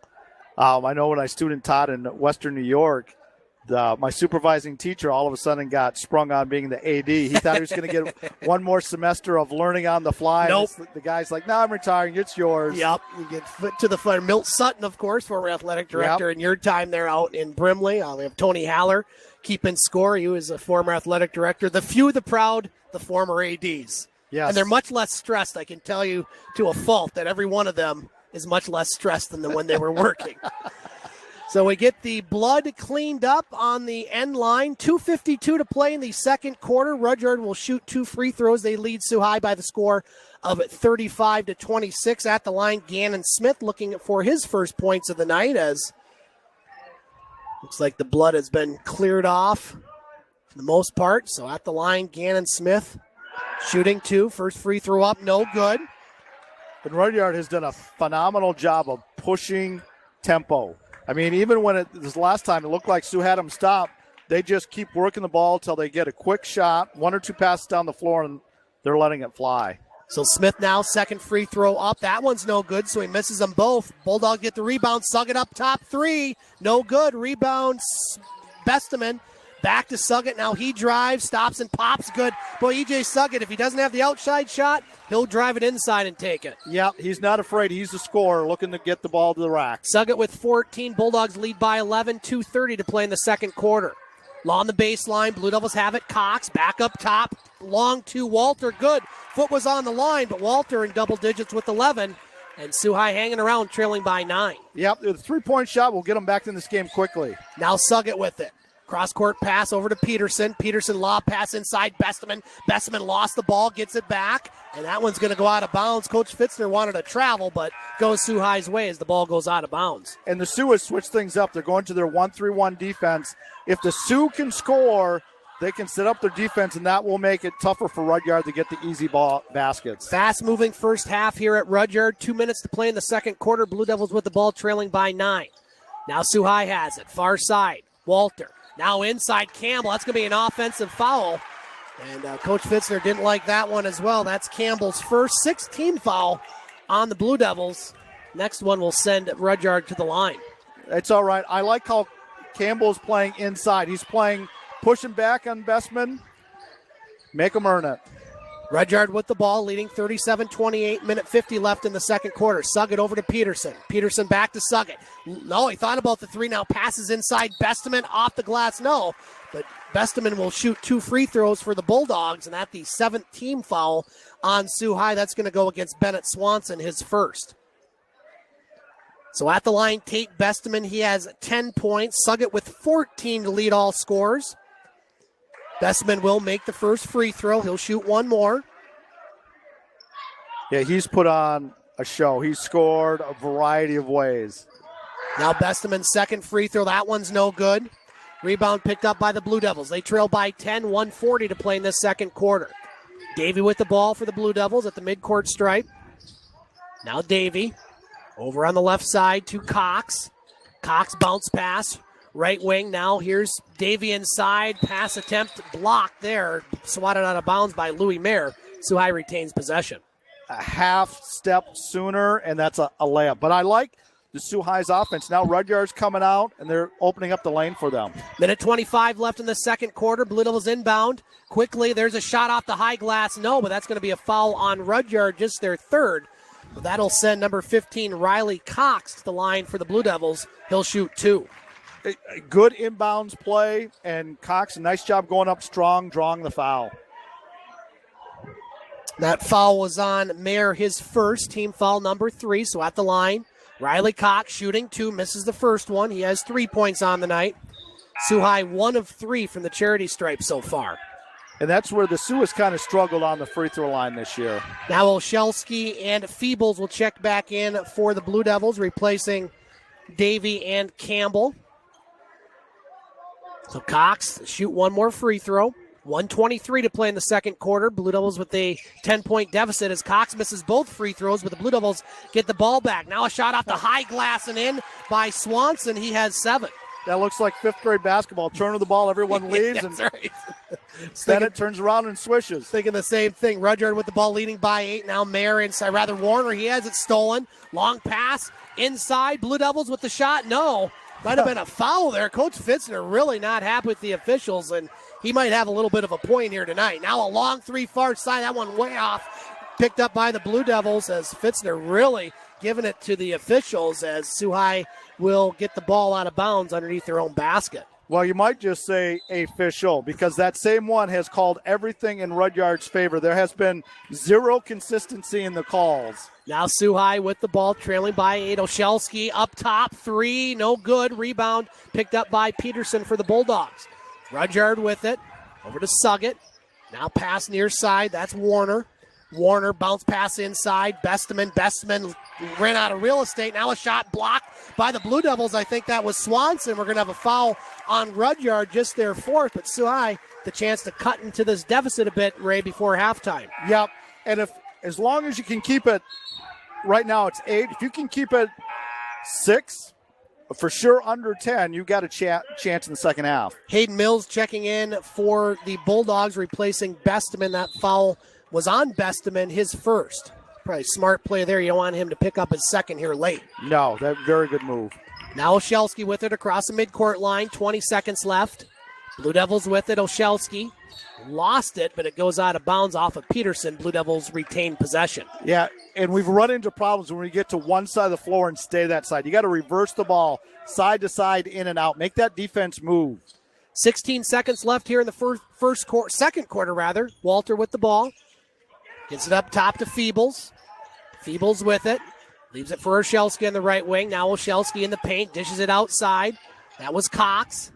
I know when I student taught in Western New York, my supervising teacher all of a sudden got sprung on being the AD. He thought he was going to get one more semester of learning on the fly. Nope. The guy's like, no, I'm retiring. It's yours. Yep. You get foot to the fire. Milt Sutton, of course, former athletic director, Yep. and your time there out in Brimley. We have Tony Haller keeping score. He was a former athletic director. The few, the proud, the former ADs. Yes. And they're much less stressed, I can tell you to a fault, that every one of them is much less stressed than when they were working. So we get the blood cleaned up on the end line. 2:52 to play in the second quarter. Rudyard will shoot 2 free throws. They lead Sault High by the score of 35-26. At the line, Gannon Smith looking for his first points of the night, as looks like the blood has been cleared off for the most part. So at the line, Gannon Smith shooting 2. First free throw up, no good. But Rudyard has done a phenomenal job of pushing tempo. Even when this last time it looked like Sioux had them stopped, they just keep working the ball until they get a quick shot, 1 or 2 passes down the floor, and they're letting it fly. So Smith now, second free throw up. That one's no good, so he misses them both. Bulldogs get the rebound. Suggitt up top, 3. No good. Rebound, Besteman. Back to Suggitt. Now he drives, stops, and pops. Good. Boy, E.J. Suggitt, if he doesn't have the outside shot, he'll drive it inside and take it. Yep, he's not afraid. He's the scorer looking to get the ball to the rack. Suggitt with 14. Bulldogs lead by 11. 2:30 to play in the second quarter. Along the baseline, Blue Devils have it. Cox back up top. Long to Walter. Good. Foot was on the line, but Walter in double digits with 11. And Sault High hanging around, trailing by 9. Yep, the 3-point shot will get them back in this game quickly. Now Suggitt with it. Cross-court pass over to Peterson. Peterson lob pass inside Besteman. Besteman lost the ball, gets it back, and that one's going to go out of bounds. Coach Fitzner wanted to travel, but goes Sault High's way as the ball goes out of bounds. And the Sioux has switched things up. They're going to their 1-3-1 defense. If the Sioux can score, they can set up their defense, and that will make it tougher for Rudyard to get the easy ball baskets. Fast-moving first half here at Rudyard. 2 minutes to play in the second quarter. Blue Devils with the ball trailing by 9. Now Sault High has it. Far side. Walter. Now inside Campbell. That's going to be an offensive foul. And Coach Fitzner didn't like that one as well. That's Campbell's first 16 foul on the Blue Devils. Next one will send Rudyard to the line. It's all right. I like how Campbell's playing inside. He's playing pushing back on Bestman. Make him earn it. Rudyard with the ball, leading 37-28, minute 50 left in the second quarter. Suggitt over to Peterson. Peterson back to Suggitt. No, he thought about the three, now passes inside. Besteman off the glass, no. But Besteman will shoot 2 free throws for the Bulldogs, and that's the 7th team foul on Sault High. That's going to go against Bennett Swanson, his first. So at the line, Tate Besteman, he has 10 points. Suggitt with 14 to lead all scores. Besteman will make the first free throw. He'll shoot one more. Yeah, he's put on a show. He's scored a variety of ways. Now Besteman's second free throw. That one's no good. Rebound picked up by the Blue Devils. They trail by 10, 1:40 to play in this second quarter. Davey with the ball for the Blue Devils at the midcourt stripe. Now Davey over on the left side to Cox. Cox bounce pass. Right wing, now here's Davey inside. Pass attempt blocked there. Swatted out of bounds by Louis Mayer. Sault High retains possession. A half step sooner, and that's a layup. But I like the Sault High's offense. Now Rudyard's coming out, and they're opening up the lane for them. Minute 25 left in the second quarter. Blue Devils inbound. Quickly, there's a shot off the high glass. No, but that's going to be a foul on Rudyard, just their third. But that'll send number 15, Riley Cox, to the line for the Blue Devils. He'll shoot 2. A good inbounds play, and Cox, a nice job going up strong, drawing the foul. That foul was on Mayer, his first, team foul number 3. So at the line, Riley Cox shooting 2, misses the first one. He has 3 points on the night. Sault High 1 of 3 from the charity stripe so far. And that's where the Sioux has kind of struggled on the free throw line this year. Now Olszewski and Feebles will check back in for the Blue Devils, replacing Davey and Campbell. So Cox shoot one more free throw. 1:23 to play in the second quarter. Blue Devils with a 10-point deficit as Cox misses both free throws, but the Blue Devils get the ball back. Now a shot off the high glass and in by Swanson. He has 7. That looks like 5th grade basketball. Turn of the ball, everyone leaves, That's and right. then it turns around and swishes. Thinking the same thing. Rudyard with the ball leading by 8. Now Mayer inside. Rather Warner, he has it stolen. Long pass inside. Blue Devils with the shot. No. Might have been a foul there. Coach Fitzner really not happy with the officials, and he might have a little bit of a point here tonight. Now a long 3 far side. That one way off. Picked up by the Blue Devils as Fitzner really giving it to the officials as Sault High will get the ball out of bounds underneath their own basket. Well, you might just say official because that same one has called everything in Rudyard's favor. There has been 0 consistency in the calls. Now Sault High with the ball, trailing by 8. Olszewski up top, 3, no good. Rebound picked up by Peterson for the Bulldogs. Rudyard with it, over to Suggitt. Now pass near side, that's Warner. Warner bounce pass inside. Besteman ran out of real estate. Now a shot blocked by the Blue Devils. I think that was Swanson. We're going to have a foul on Rudyard, just their 4th. But Sault High, the chance to cut into this deficit a bit, Ray, before halftime. Yep. And as long as you can keep it, right now it's 8. If you can keep it 6, for sure under 10, you got a chance in the second half. Hayden Mills checking in for the Bulldogs, replacing Besteman. That foul was on Besteman, his first. Probably smart play there. You don't want him to pick up his second here late. No, that very good move. Now Olszewski with it across the midcourt line. 20 seconds left. Blue Devils with it. Olszewski lost it, but it goes out of bounds off of Peterson. Blue Devils retain possession. Yeah, and we've run into problems when we get to one side of the floor and stay that side. You got to reverse the ball side to side, in and out. Make that defense move. 16 seconds left here in the second quarter. Walter with the ball. Gets it up top to Feebles. Feebles with it. Leaves it for Olszewski in the right wing. Now Olszewski in the paint. Dishes it outside. That was Cox.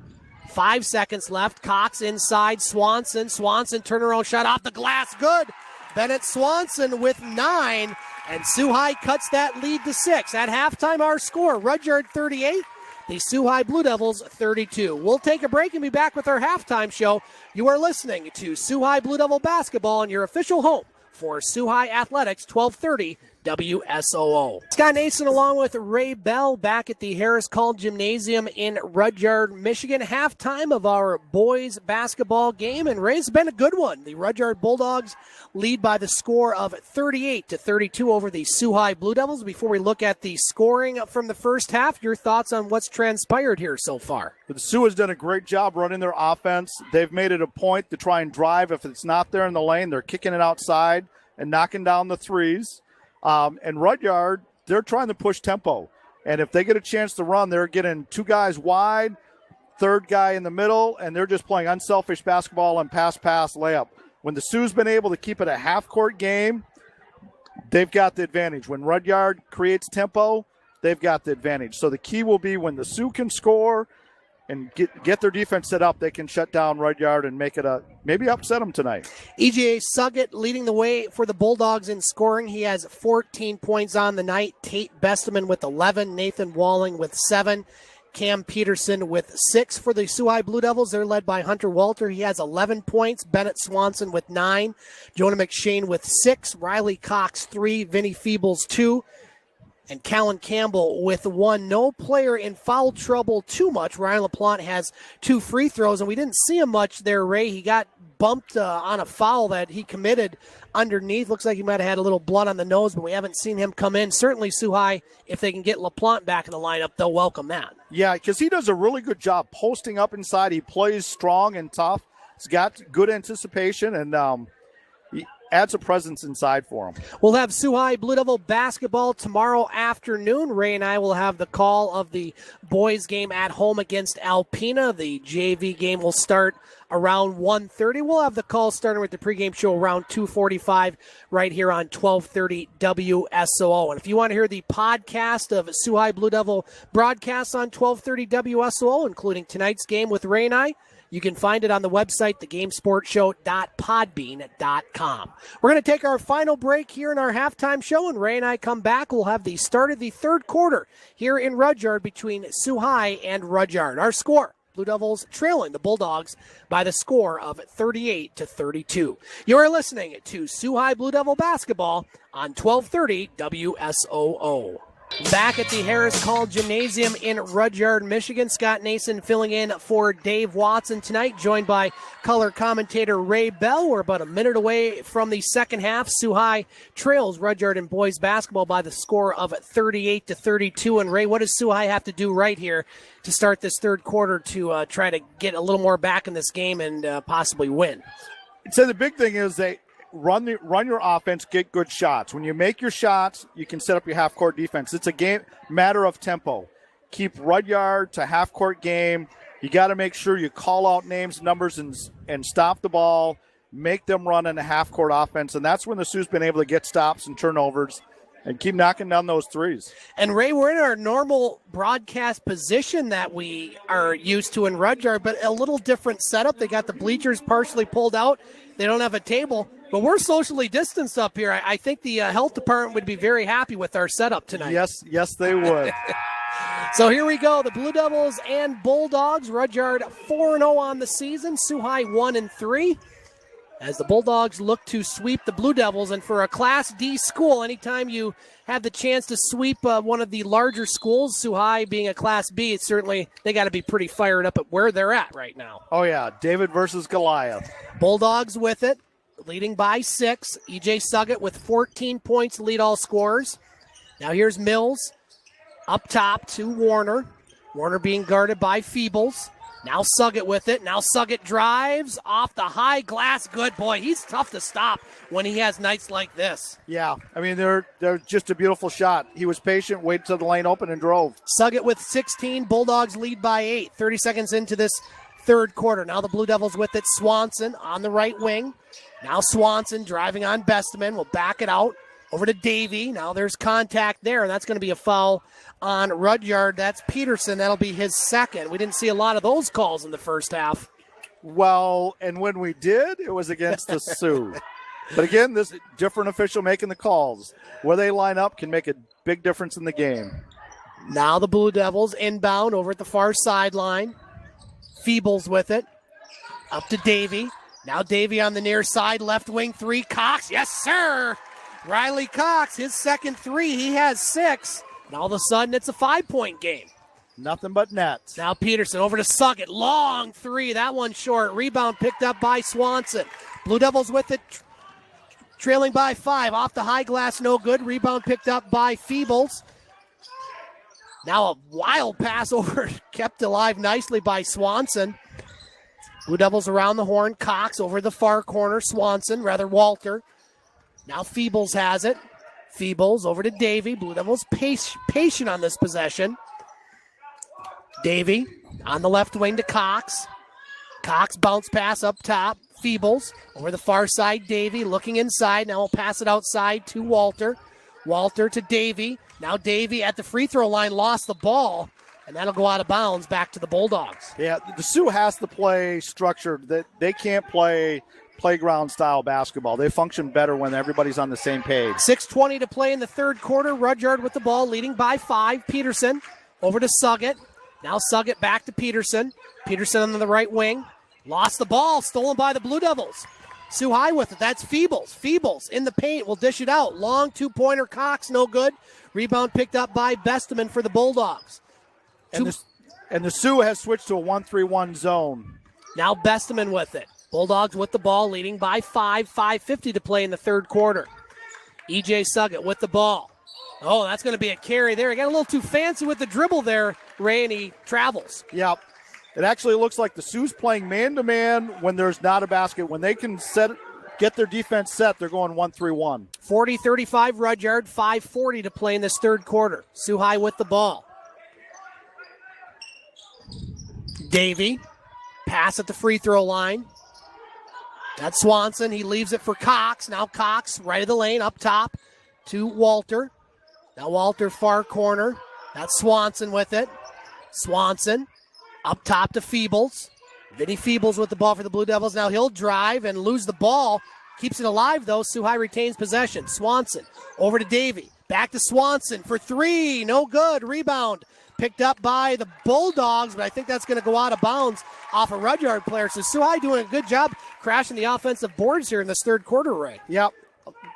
5 seconds left. Cox inside. Swanson. Turnaround shot off the glass. Good. Bennett Swanson with 9. And Sault High cuts that lead to 6. At halftime, our score, Rudyard 38. The Sault High Blue Devils 32. We'll take a break and be back with our halftime show. You are listening to Sault High Blue Devil basketball on your official home for Sault High Athletics, 1230 WSOO. Scott Nason along with Ray Bell back at the Harris Call Gymnasium in Rudyard, Michigan. Halftime of our boys basketball game, and Ray's been a good one. The Rudyard Bulldogs lead by the score of 38-32 over the Sault High Blue Devils. Before we look at the scoring from the first half, your thoughts on what's transpired here so far? The Sioux has done a great job running their offense. They've made it a point to try and drive. If it's not there in the lane, they're kicking it outside and knocking down the threes. And Rudyard, they're trying to push tempo. And if they get a chance to run, they're getting two guys wide, third guy in the middle, and they're just playing unselfish basketball and pass, layup. When the Sioux's been able to keep it a half-court game, they've got the advantage. When Rudyard creates tempo, they've got the advantage. So the key will be when the Sioux can score and get their defense set up, they can shut down Rudyard and make it maybe upset them tonight. EJ Suggitt leading the way for the Bulldogs in scoring. He has 14 points on the night. Tate Besteman with 11. Nathan Walling with 7. Cam Peterson with 6 for the Sault High Blue Devils. They're led by Hunter Walter. He has 11 points. Bennett Swanson with 9. Jonah McShane with 6. Riley Cox 3. Vinny Feebles 2. And Callan Campbell with 1. No player in foul trouble too much. Ryan LaPlante has 2 free throws, and we didn't see him much there, Ray. He got bumped on a foul that he committed underneath. Looks like he might have had a little blood on the nose, but we haven't seen him come in. Certainly Sault High, if they can get LaPlante back in the lineup, they'll welcome that. Yeah, because he does a really good job posting up inside. He plays strong and tough. He's got good anticipation, and he adds a presence inside for him. We'll have Sault High Blue Devil basketball tomorrow afternoon. Ray and I will have the call of the boys game at home against Alpena. The JV game will start around 1:30. We'll have the call starting with the pregame show around 2:45 right here on 1230 WSOO. And if you want to hear the podcast of Sault High Blue Devil broadcasts on 1230 WSOO, including tonight's game with Ray and I, you can find it on the website, thegamesportshow.podbean.com. We're going to take our final break here in our halftime show, and Ray and I come back. We'll have the start of the third quarter here in Rudyard between Sault High and Rudyard. Our score, Blue Devils trailing the Bulldogs by the score of 38-32. You are listening to Sault High Blue Devil basketball on 1230 WSOO. Back at the Harris Call Gymnasium in Rudyard, Michigan. Scott Nason filling in for Dave Watson tonight, joined by color commentator Ray Bell. We're about a minute away from the second half. Sault High trails Rudyard in boys basketball by the score of 38-32. And Ray, what does Sault High have to do right here to start this third quarter to try to get a little more back in this game and possibly win? So the big thing is they run your offense, get good shots. When you make your shots, you can set up your half-court defense. It's a matter of tempo. Keep Rudyard to half-court game. You got to make sure you call out names, numbers, and stop the ball, make them run in a half-court offense, and that's when the Sioux's been able to get stops and turnovers and keep knocking down those threes. And, Ray, we're in our normal broadcast position that we are used to in Rudyard, but a little different setup. They got the bleachers partially pulled out. They don't have a table. But we're socially distanced up here. I think the health department would be very happy with our setup tonight. Yes, they would. So here we go. The Blue Devils and Bulldogs. Rudyard 4-0 on the season. Sault High 1-3. As the Bulldogs look to sweep the Blue Devils. And for a Class D school, anytime you have the chance to sweep one of the larger schools, Sault High being a Class B, it's certainly they got to be pretty fired up at where they're at right now. Oh, yeah. David versus Goliath. Bulldogs with it. Leading by 6. EJ Suggitt with 14 points, lead all scorers. Now here's Mills up top to Warner. Warner being guarded by Feebles. Now Suggitt with it. Now Suggitt drives off the high glass. Good boy. He's tough to stop when he has nights like this. Yeah, I mean, they're just a beautiful shot. He was patient, waited till the lane open, and drove. Suggitt with 16. Bulldogs lead by 8. 30 seconds into this third quarter. Now the Blue Devils with it. Swanson on the right wing. Now Swanson driving on Besteman. Will back it out over to Davey. Now there's contact there, and that's going to be a foul on Rudyard. That's Peterson. That'll be his second. We didn't see a lot of those calls in the first half. Well, and when we did, it was against the Sioux. But again, this different official making the calls. Where they line up can make a big difference in the game. Now the Blue Devils inbound over at the far sideline. Feebles with it. Up to Davey. Now Davey on the near side, left wing 3. Cox, yes, sir. Riley Cox, his second three, he has 6. And all of a sudden, it's a 5-point game. Nothing but nets. Now Peterson over to Suggitt. Long three, that one short. Rebound picked up by Swanson. Blue Devils with it, trailing by 5. Off the high glass, no good. Rebound picked up by Feebles. Now a wild pass over, kept alive nicely by Swanson. Blue Devils around the horn. Cox over the far corner. Walter. Now Feebles has it. Feebles over to Davey. Blue Devils patient on this possession. Davey on the left wing to Cox. Cox bounce pass up top. Feebles over the far side. Davey looking inside. Now we'll pass it outside to Walter. Walter to Davey. Now Davey at the free throw line lost the ball, and that'll go out of bounds back to the Bulldogs. Yeah, the Sioux has to play structured. They can't play playground style basketball. They function better when everybody's on the same page. 6:20 to play in the third quarter. Rudyard with the ball, leading by 5. Peterson over to Suggitt. Now Suggitt back to Peterson. Peterson on the right wing. Lost the ball, stolen by the Blue Devils. Sault High with it. That's Feebles. Feebles in the paint will dish it out. Long two-pointer. Cox, no good. Rebound picked up by Besteman for the Bulldogs. And the Sioux has switched to a 1-3-1 zone. Now Besteman with it. Bulldogs with the ball, leading by 5. 5:50 to play in the third quarter. E.J. Suggitt with the ball. Oh, that's going to be a carry there. He got a little too fancy with the dribble there, Ray, and he travels. Yep. It actually looks like the Sioux's playing man-to-man when there's not a basket. When they can get their defense set, they're going 1-3-1. 40-35 Rudyard, 5:40 to play in this third quarter. Sault High with the ball. Davey, pass at the free throw line. That's Swanson. He leaves it for Cox. Now Cox, right of the lane, up top to Walter. Now Walter, far corner. That's Swanson with it. Swanson up top to Feebles. Vinny Feebles with the ball for the Blue Devils. Now he'll drive and lose the ball. Keeps it alive, though. Sault High retains possession. Swanson over to Davey. Back to Swanson for 3. No good. Rebound picked up by the Bulldogs, but I think that's going to go out of bounds off a Rudyard player. So Sault High doing a good job crashing the offensive boards here in this third quarter, Ray. Yep.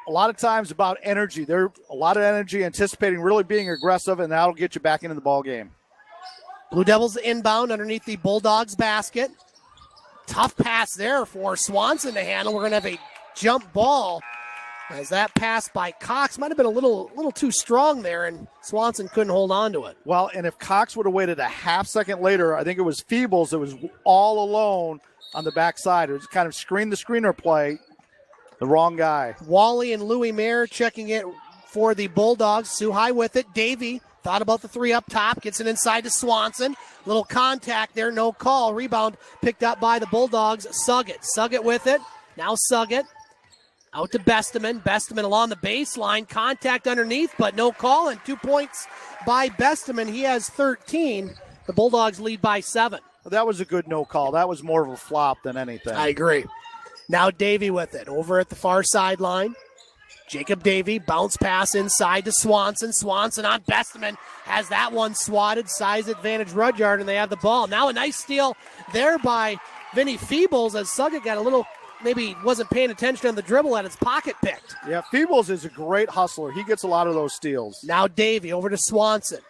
A lot of times about energy. There's a lot of energy, anticipating really being aggressive, and that'll get you back into the ball game. Blue Devils inbound underneath the Bulldogs basket. Tough pass there for Swanson to handle. We're going to have a jump ball as that pass by Cox might have been a little too strong there, and Swanson couldn't hold on to it. Well, and if Cox would have waited a half second later, I think it was Feebles that was all alone on the backside. It was kind of screen the screener play. The wrong guy. Wally and Louis Mayer checking it for the Bulldogs. Sault High with it. Davey thought about the 3 up top. Gets it inside to Swanson. Little contact there. No call. Rebound picked up by the Bulldogs. Suggitt. Suggitt with it. Now Suggitt. Out to Besteman. Besteman along the baseline. Contact underneath, but no call. And 2 points by Besteman. He has 13. The Bulldogs lead by 7. That was a good no call. That was more of a flop than anything. I agree. Now Davey with it. Over at the far sideline. Jacob Davey, bounce pass inside to Swanson. Swanson on Besteman. Has that one swatted. Size advantage Rudyard, and they have the ball. Now a nice steal there by Vinny Feebles as Suggitt got a little, maybe wasn't paying attention on the dribble, at his pocket picked. Yeah, Feebles is a great hustler. He gets a lot of those steals. Now Davey over to Swanson.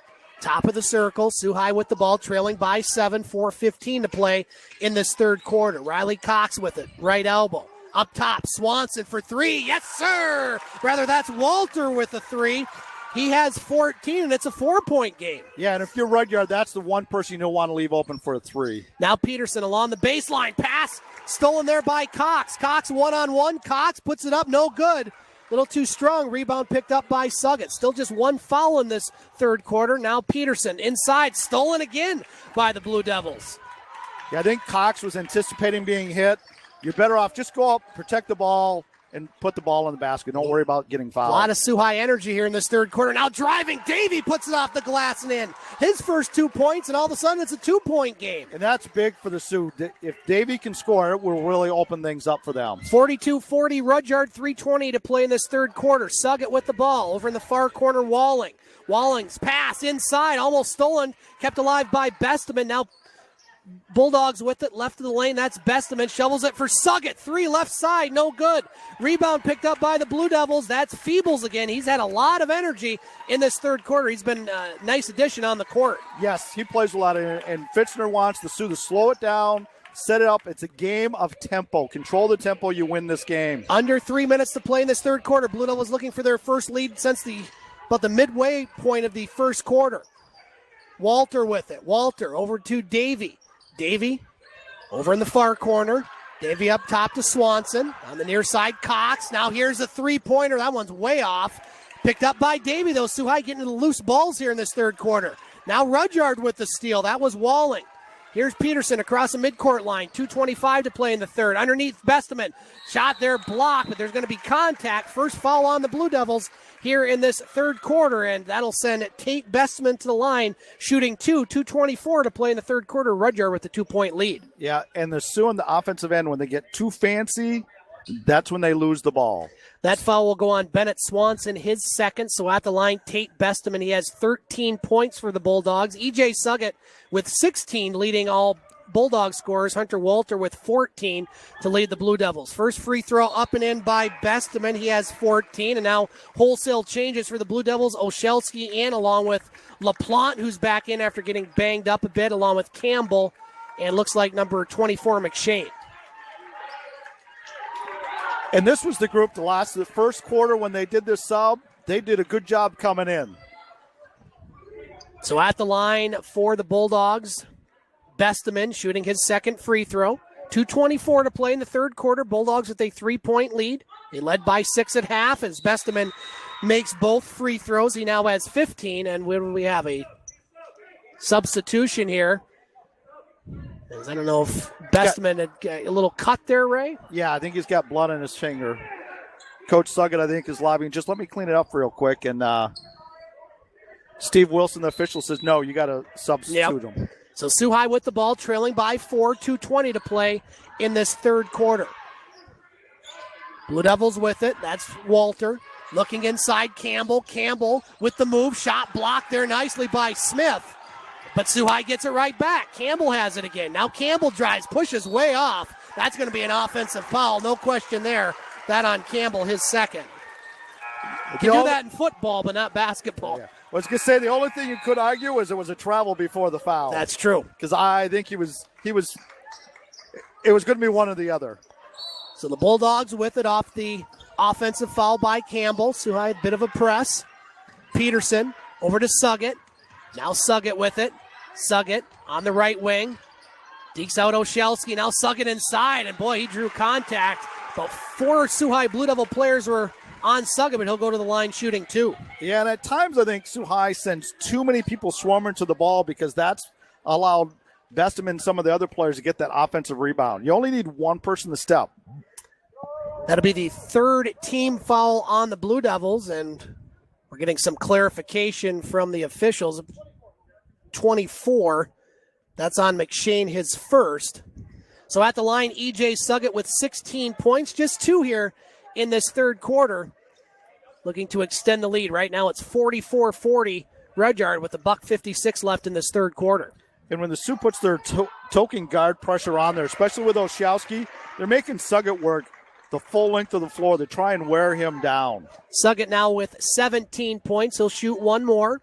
Top of the circle, Sault High with the ball, trailing by 7, 4:15 to play in this third quarter. Riley Cox with it, right elbow. Up top, Swanson for 3. Yes, sir! Rather, that's Walter with a 3. He has 14, and it's a 4-point game. Yeah, and if you're Rudyard, that's the one person you don't want to leave open for a 3. Now Peterson along the baseline. Pass stolen there by Cox. Cox one-on-one. Cox puts it up, no good. Little too strong. Rebound picked up by Suggitt. Still just one foul in this third quarter. Now Peterson inside. Stolen again by the Blue Devils. Yeah, I think Cox was anticipating being hit. You're better off just go up, protect the ball, and put the ball in the basket. Don't worry about getting fouled. A lot of Sault High energy here in this third quarter. Now driving. Davey puts it off the glass and in. His first 2 points, and all of a sudden it's a 2-point game. And that's big for the Sioux. If Davey can score, it will really open things up for them. 42-40, Rudyard, 3:20 to play in this third quarter. Suggitt with the ball. Over in the far corner, Walling. Walling's pass inside, almost stolen. Kept alive by Besteman. Now Bulldogs with it, left of the lane. That's Besteman. Shovels it for Suggitt. 3 left side, no good. Rebound picked up by the Blue Devils. That's Feebles again. He's had a lot of energy in this third quarter. He's been a nice addition on the court. Yes, he plays a lot, and Fitzner wants the Sioux to slow it down, set it up. It's a game of tempo. Control the tempo, you win this game. Under 3 minutes to play in this third quarter. Blue Devils looking for their first lead since about the midway point of the first quarter. Walter with it. Walter over to Davey. Davey over in the far corner. Davey up top to Swanson. On the near side, Cox. Now here's a three-pointer. That one's way off. Picked up by Davey, though. Sault High getting into the loose balls here in this third quarter. Now Rudyard with the steal. That was Walling. Here's Peterson across the midcourt line. 2:25 to play in the third. Underneath Besteman. Shot there blocked, but there's going to be contact. First foul on the Blue Devils here in this third quarter, and that'll send Tate Besteman to the line, shooting 2:24 to play in the third quarter. Rudyard with the 2-point lead. Yeah, and the Sioux on the offensive end, when they get too fancy, that's when they lose the ball. That foul will go on Bennett Swanson, his second. So at the line, Tate Besteman, he has 13 points for the Bulldogs. E.J. Suggitt with 16, leading all Bulldog scorers. Hunter Walter with 14 to lead the Blue Devils. First free throw up and in by Besteman. He has 14. And now wholesale changes for the Blue Devils. Oshelski in along with LaPlante, who's back in after getting banged up a bit, along with Campbell. And looks like number 24, McShane. And this was the group the first quarter when they did this sub. They did a good job coming in. So at the line for the Bulldogs, Besteman shooting his second free throw. 2:24 to play in the third quarter. Bulldogs with a 3-point lead. They led by 6 at half as Besteman makes both free throws. He now has 15, and we have a substitution here. I don't know if Besteman had a little cut there, Ray. Yeah, I think he's got blood on his finger. Coach Suggitt, I think, is lobbying. Just let me clean it up real quick. And Steve Wilson, the official, says, no, you got to substitute him. So Sault High with the ball, trailing by 4, 2:20 to play in this third quarter. Blue Devils with it. That's Walter. Looking inside, Campbell. Campbell with the move. Shot blocked there nicely by Smith. But Sault High gets it right back. Campbell has it again. Now Campbell drives, pushes way off. That's going to be an offensive foul, no question there. That on Campbell, his second. You can do that in football, but not basketball. Yeah. I was going to say the only thing you could argue is it was a travel before the foul. That's true. Because I think it was going to be one or the other. So the Bulldogs with it off the offensive foul by Campbell. Sault High, a bit of a press. Peterson over to Suggitt. Now Suggitt with it. Suggitt on the right wing. Dekes out Oshelski. Now Suggitt inside. And boy, he drew contact. About 4 Sault High Blue Devil players were on Suggitt, but he'll go to the line shooting 2. Yeah, and at times I think Sault High sends too many people swarming to the ball because that's allowed Besteman and some of the other players to get that offensive rebound. You only need one person to step. That'll be the third team foul on the Blue Devils, and we're getting some clarification from the officials. 24, that's on McShane, his first. So at the line, E.J. Suggitt with 16 points, just 2 here in this third quarter, looking to extend the lead. Right now it's 44-40, Rudyard with $1:56 left in this third quarter. And when the Sioux puts their token guard pressure on there, especially with Oshelski, they're making Suggitt work the full length of the floor. They try and wear him down. Suggitt now with 17 points. He'll shoot one more.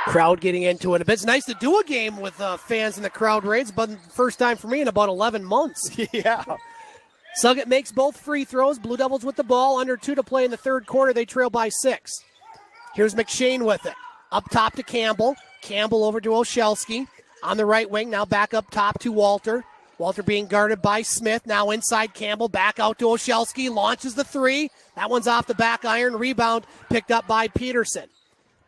Crowd getting into it. It's nice to do a game with fans in the crowd raids, but first time for me in about 11 months. Yeah. Suggitt makes both free throws. Blue Devils with the ball. Under 2 to play in the third quarter. They trail by 6. Here's McShane with it. Up top to Campbell. Campbell over to Oshelski. On the right wing, now back up top to Walter. Walter being guarded by Smith. Now inside Campbell. Back out to Oshelski. Launches the 3. That one's off the back iron. Rebound picked up by Peterson.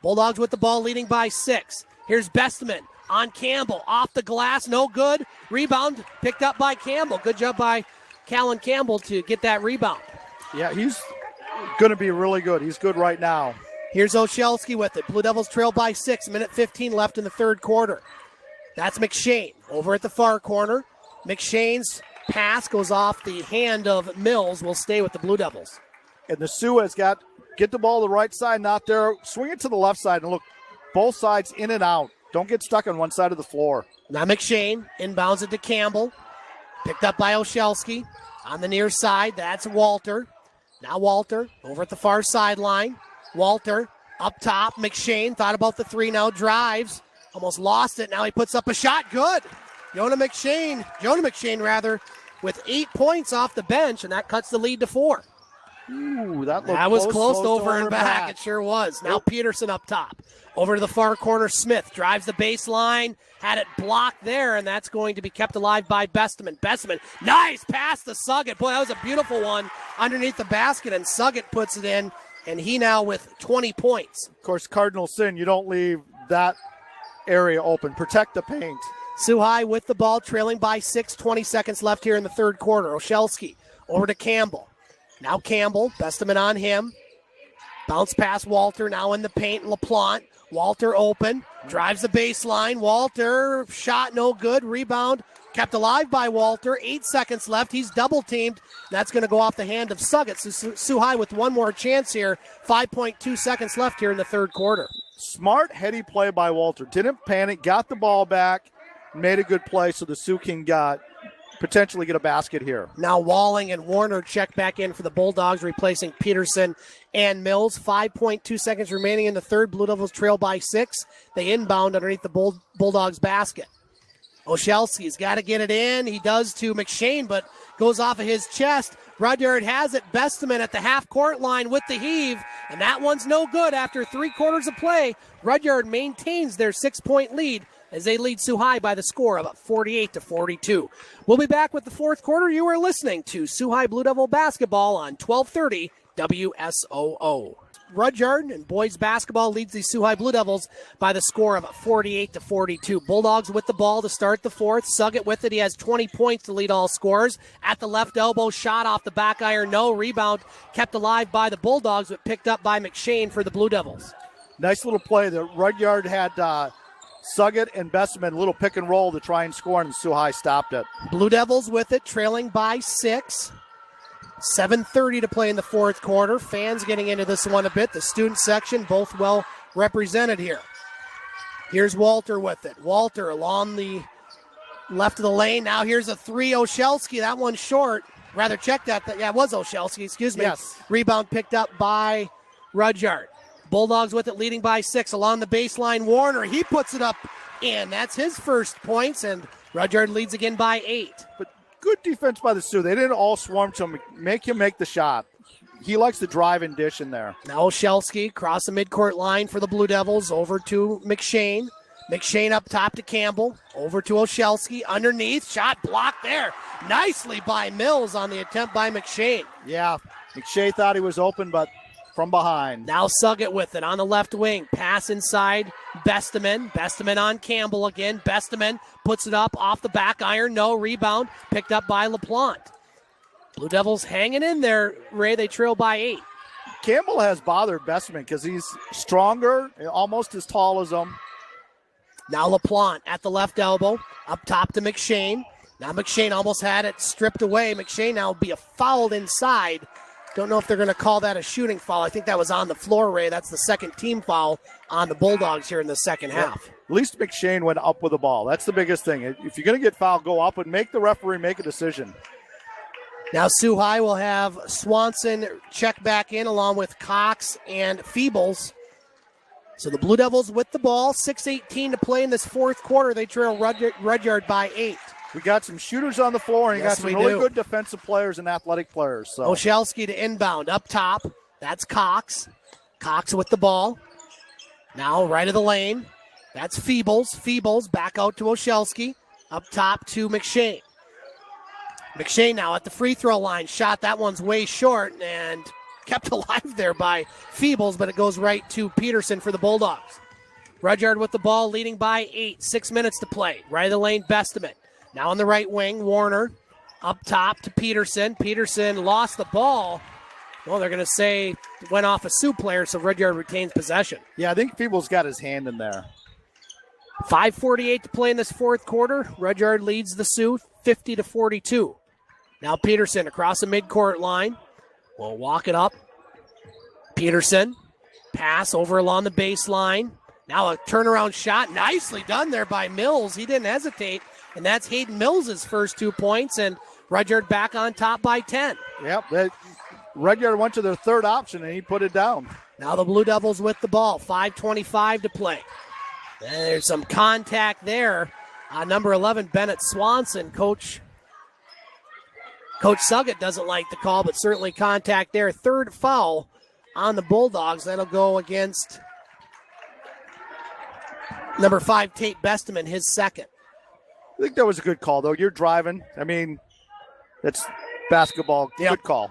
Bulldogs with the ball, leading by 6. Here's Besteman on Campbell. Off the glass, no good. Rebound picked up by Campbell. Good job by Callan Campbell to get that rebound. Yeah, he's going to be really good. He's good right now. Here's Oshelski with it. Blue Devils trail by 6. Minute 15 left in the third quarter. That's McShane over at the far corner. McShane's pass goes off the hand of Mills. Will stay with the Blue Devils. And the Sioux has got, get the ball to the right side, not there. Swing it to the left side. And look, both sides in and out. Don't get stuck on one side of the floor. Now McShane inbounds it to Campbell. Picked up by Olszewski. On the near side, that's Walter. Now Walter over at the far sideline. Walter up top. McShane thought about the three, now drives. Almost lost it. Now he puts up a shot. Good. Jonah McShane, with 8 points off the bench, and that cuts the lead to 4. Ooh, that was close to over and back. It sure was. Now Peterson up top. Over to the far corner, Smith drives the baseline, had it blocked there, and that's going to be kept alive by Besteman. Besteman, nice pass to Suggitt. Boy, that was a beautiful one underneath the basket, and Suggitt puts it in, and he now with 20 points. Of course, cardinal sin, you don't leave that area open. Protect the paint. Sault High with the ball, trailing by 6, 20 seconds left here in the third quarter. Olszewski over to Campbell. Now Campbell, Besteman on him. Bounce past Walter, now in the paint, LaPlante. Walter open, drives the baseline. Walter, shot no good, rebound, kept alive by Walter. 8 seconds left, he's double teamed. That's going to go off the hand of Suggitt. So Sault High with one more chance here. 5.2 seconds left here in the third quarter. Smart, heady play by Walter. Didn't panic, got the ball back, made a good play so the Sioux can potentially get a basket here. Now Walling and Warner check back in for the Bulldogs, replacing Peterson and Mills. 5.2 seconds remaining in the third. Blue Devils trail by 6. They inbound underneath the Bulldogs basket. Olszewski's got to get it in. He does to McShane, but goes off of his chest. Rudyard has it. Besteman at the half-court line with the heave, and that one's no good after 3 quarters of play. Rudyard maintains their 6-point lead as they lead Sault High by the score of 48-42. We'll be back with the fourth quarter. You are listening to Sault High Blue Devil basketball on 1230 WSOO. Rudyard and boys basketball leads the Sault High Blue Devils by the score of 48-42. Bulldogs with the ball to start the fourth. Suggitt with it. He has 20 points to lead all scorers. At the left elbow, shot off the back iron. No rebound. Kept alive by the Bulldogs, but picked up by McShane for the Blue Devils. Nice little play. The Rudyard had Suggitt and Besteman, a little pick and roll to try and score, and Sault High stopped it. Blue Devils with it, trailing by 6. 7:30 to play in the fourth quarter. Fans getting into this one a bit. The student section, both well represented here. Here's Walter with it. Walter along the left of the lane. Now here's a 3, Olszewski. That one's short. Rather check that. Yeah, it was Olszewski, excuse me. Yes. Rebound picked up by Rudyard. Bulldogs with it, leading by 6. Along the baseline, Warner. He puts it up in. That's his first points, and Rudyard leads again by 8. But good defense by the Sioux. They didn't all swarm to him, make him make the shot. He likes to drive and dish in there. Now Olszewski across the midcourt line for the Blue Devils, over to McShane. McShane up top to Campbell. Over to Olszewski. Underneath. Shot blocked there. Nicely by Mills on the attempt by McShane. Yeah, McShane thought he was open, but from behind. Now Suggitt with it on the left wing. Pass inside Besteman. Besteman on Campbell again. Besteman puts it up off the back iron. No rebound. Picked up by LaPlante. Blue Devils hanging in there, Ray. They trail by 8. Campbell has bothered Besteman because he's stronger, almost as tall as him. Now LaPlante at the left elbow. Up top to McShane. Now McShane almost had it stripped away. McShane now will be fouled inside. Don't know if they're going to call that a shooting foul. I think that was on the floor, Ray. That's the second team foul on the Bulldogs here in the second half. At least McShane went up with the ball. That's the biggest thing. If you're going to get fouled, go up and make the referee make a decision. Now Sault High will have Swanson check back in along with Cox and Feebles. So the Blue Devils with the ball. 6:18 to play in this fourth quarter. They trail Rudyard by 8. We got some shooters on the floor, and you got some really good defensive players and athletic players. So Olszewski to inbound. Up top, that's Cox. Cox with the ball. Now right of the lane. That's Feebles. Feebles back out to Olszewski. Up top to McShane. McShane now at the free throw line. Shot, that one's way short, and kept alive there by Feebles, but it goes right to Peterson for the Bulldogs. Rudyard with the ball, leading by 8. 6 minutes to play. Right of the lane, Besteman. Now on the right wing, Warner. Up top to Peterson. Peterson lost the ball. Well, they're going to say it went off a Sioux player, so Rudyard retains possession. Yeah, I think Feebles got his hand in there. 5:48 to play in this fourth quarter. Rudyard leads the Sioux 50-42. Now Peterson across the midcourt line. We'll walk it up. Peterson. Pass over along the baseline. Now a turnaround shot, nicely done there by Mills. He didn't hesitate, and that's Hayden Mills' first 2 points, and Rudyard back on top by 10. Yep, Rudyard went to their third option, and he put it down. Now the Blue Devils with the ball, 5:25 to play. There's some contact there on number 11, Bennett Swanson. Coach Suggitt doesn't like the call, but certainly contact there. Third foul on the Bulldogs. That'll go against number 5, Tate Besteman, his second. I think that was a good call, though. You're driving. I mean, that's basketball. Yep. Good call.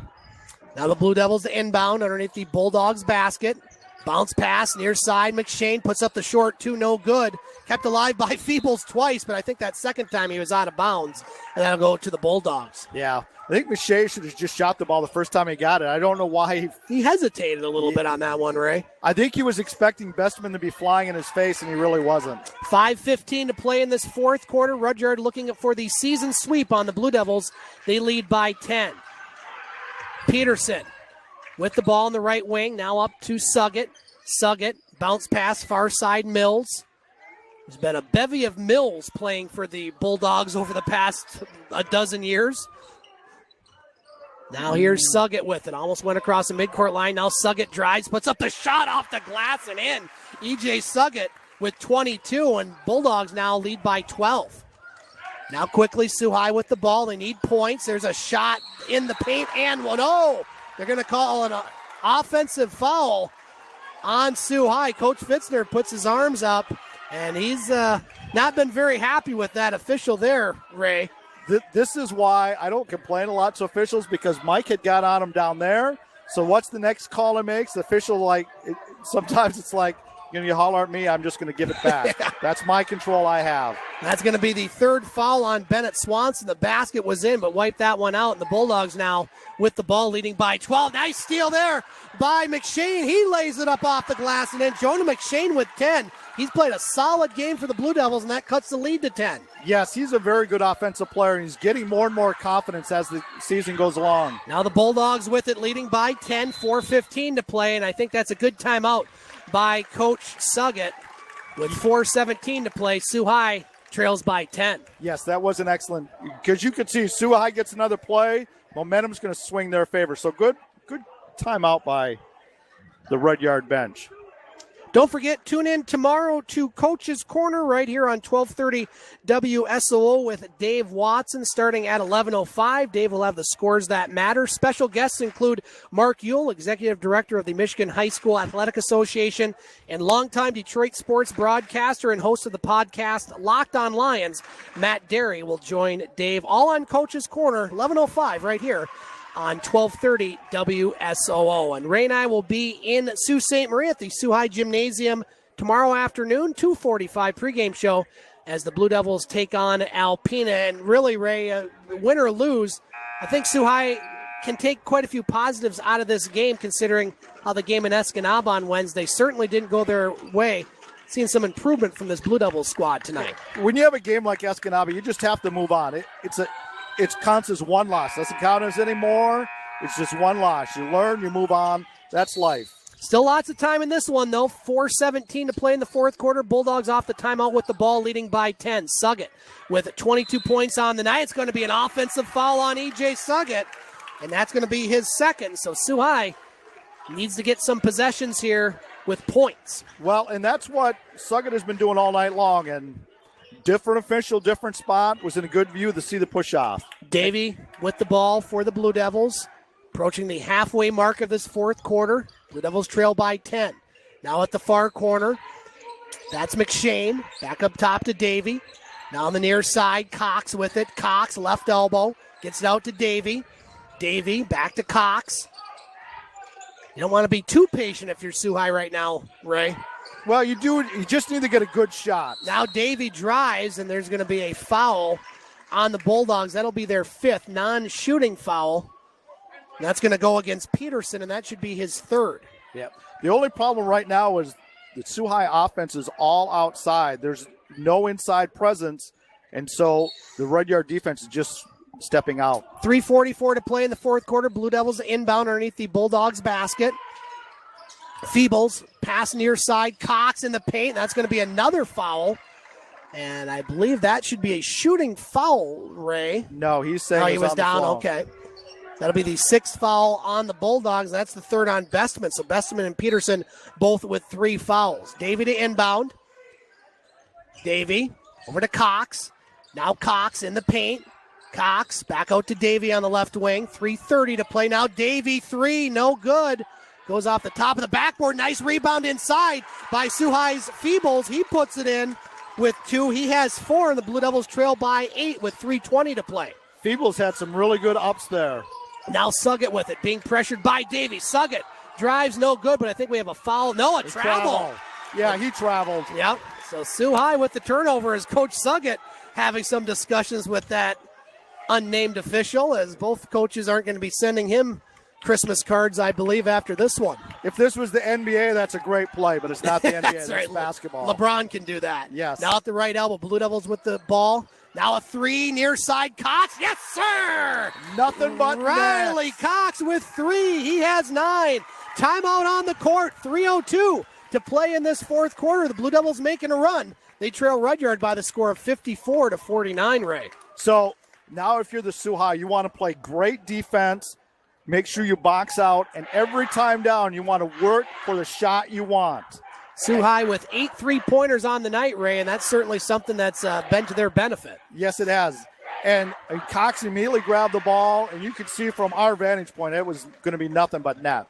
Now the Blue Devils inbound underneath the Bulldogs basket. Bounce pass near side. McShane puts up the short 2, no good. Kept alive by Feebles twice, but I think that second time he was out of bounds, and that'll go to the Bulldogs. Yeah, I think McShane should have just shot the ball the first time he got it. I don't know why he hesitated a little bit on that one, Ray. I think he was expecting Bestman to be flying in his face, and he really wasn't. 5:15 to play in this fourth quarter. Rudyard looking for the season sweep on the Blue Devils. They lead by 10. Peterson with the ball in the right wing, now up to Suggitt. Suggitt, bounce pass, far side Mills. There's been a bevy of Mills playing for the Bulldogs over the past a dozen years. Now here's Suggitt with it. Almost went across the midcourt line. Now Suggitt drives, puts up the shot off the glass and in. E.J. Suggitt with 22, and Bulldogs now lead by 12. Now quickly Sault High with the ball. They need points. There's a shot in the paint and one. Oh, they're going to call an offensive foul on Sault High. Coach Fitzner puts his arms up, and he's not been very happy with that official there, Ray. This is why I don't complain a lot to officials, because Mike had got on him down there. So what's the next call he makes? The official, sometimes it's like, you holler at me, I'm just going to give it back. That's my control I have. That's going to be the third foul on Bennett Swanson. The basket was in, but wiped that one out. And the Bulldogs now with the ball leading by 12. Nice steal there by McShane. He lays it up off the glass. And then Jonah McShane with 10. He's played a solid game for the Blue Devils, and that cuts the lead to 10. Yes, he's a very good offensive player, and he's getting more and more confidence as the season goes along. Now the Bulldogs with it, leading by 10, 4:15 to play, and I think that's a good timeout by Coach Suggitt. With 4:17 to play, Sault High trails by 10. Yes, that was an excellent, because you could see Sault High gets another play, momentum's going to swing their favor. So good timeout by the Rudyard bench. Don't forget, tune in tomorrow to Coach's Corner right here on 1230 WSOO with Dave Watson starting at 11:05. Dave will have the scores that matter. Special guests include Mark Yule, Executive Director of the Michigan High School Athletic Association, and longtime Detroit sports broadcaster and host of the podcast Locked on Lions, Matt Derry, will join Dave, all on Coach's Corner, 11:05 right here on 1230 WSOO. And Ray and I will be in Sault Ste. Marie at the Sault High Gymnasium tomorrow afternoon, 2:45 pregame show as the Blue Devils take on Alpena. And really, Ray, win or lose, I think Sault High can take quite a few positives out of this game, considering how the game in Escanaba on Wednesday certainly didn't go their way. Seeing some improvement from this Blue Devils squad tonight. When you have a game like Escanaba, you just have to move on. It counts as one loss. Doesn't count as any more. It's just one loss. You learn, you move on. That's life. Still lots of time in this one, though. 4:17 to play in the fourth quarter. Bulldogs off the timeout with the ball, leading by 10. Suggitt with 22 points on the night. It's going to be an offensive foul on E.J. Suggitt, and that's going to be his second. So Sault High needs to get some possessions here with points. Well, and that's what Suggitt has been doing all night long, and different official, different spot, was in a good view to see the push-off. Davey with the ball for the Blue Devils, approaching the halfway mark of this fourth quarter. Blue Devils trail by 10. Now at the far corner, that's McShane. Back up top to Davey. Now on the near side, Cox with it. Cox, left elbow, gets it out to Davey. Davey, back to Cox. You don't want to be too patient if you're Sault High right now, Ray. Well, you do. You just need to get a good shot. Now Davey drives, and there's going to be a foul on the Bulldogs. That'll be their fifth non-shooting foul. That's going to go against Peterson, and that should be his third. Yep. The only problem right now is the Sault High offense is all outside. There's no inside presence, and so the Rudyard defense is just stepping out. 3:44 to play in the fourth quarter. Blue Devils inbound underneath the Bulldogs basket. Feebles, pass near side, Cox in the paint. That's going to be another foul. And I believe that should be a shooting foul, Ray. No, he's saying he was down. Floor. Okay. That'll be the 6th foul on the Bulldogs. That's the 3rd on Bestman. So Bestman and Peterson both with 3 fouls. Davey to inbound. Davey over to Cox. Now Cox in the paint. Cox back out to Davey on the left wing. 3:30 to play now. Davey 3, no good. Goes off the top of the backboard. Nice rebound inside by Sault High's Feebles. He puts it in with 2. He has 4, and the Blue Devils trail by 8 with 3:20 to play. Feebles had some really good ups there. Now Suggitt with it, being pressured by Davey. Suggitt drives no good, but I think we have a foul. No, a travel. Yeah, he traveled. Yep. So Sault High with the turnover as Coach Suggitt having some discussions with that unnamed official, as both coaches aren't going to be sending him Christmas cards, I believe, after this one. If this was the NBA, that's a great play, but it's not the NBA. That's right. It's basketball. LeBron can do that. Yes. Now at the right elbow, Blue Devils with the ball. Now a 3 near side. Cox. Yes, sir. Nothing but Riley nets. Cox with 3. He has 9. Timeout on the court. 3:02 to play in this 4th quarter. The Blue Devils making a run. They trail Rudyard by the score of 54-49, Ray. So now if you're the Sault High, you want to play great defense. Make sure you box out, and every time down, you want to work for the shot you want. Sault High with 8 3-pointers on the night, Ray, and that's certainly something that's been to their benefit. Yes, it has. And Cox immediately grabbed the ball, and you could see from our vantage point, it was going to be nothing but net.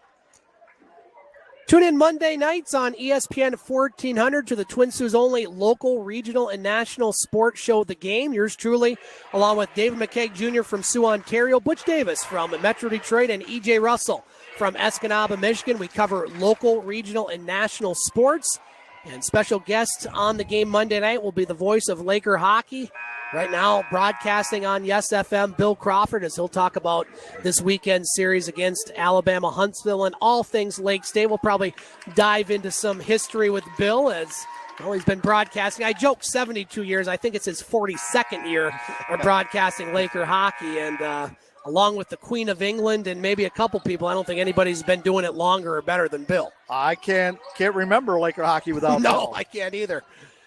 Tune in Monday nights on ESPN 1400 to the Twin Sault's only local, regional, and national sports show, The Game. Yours truly, along with David McKeag Jr. from Sioux, Ontario, Butch Davis from Metro Detroit, and E.J. Russell from Escanaba, Michigan. We cover local, regional, and national sports. And special guests on The Game Monday night will be the voice of Laker hockey. Right now, broadcasting on Yes FM, Bill Crawford, as he'll talk about this weekend series against Alabama Huntsville and all things Lake State. We'll probably dive into some history with Bill, as he's been broadcasting. I joke 72 years. I think it's his 42nd year of broadcasting Laker hockey. And along with the Queen of England and maybe a couple people, I don't think anybody's been doing it longer or better than Bill. I can't remember Laker hockey without No, Bill. I can't either.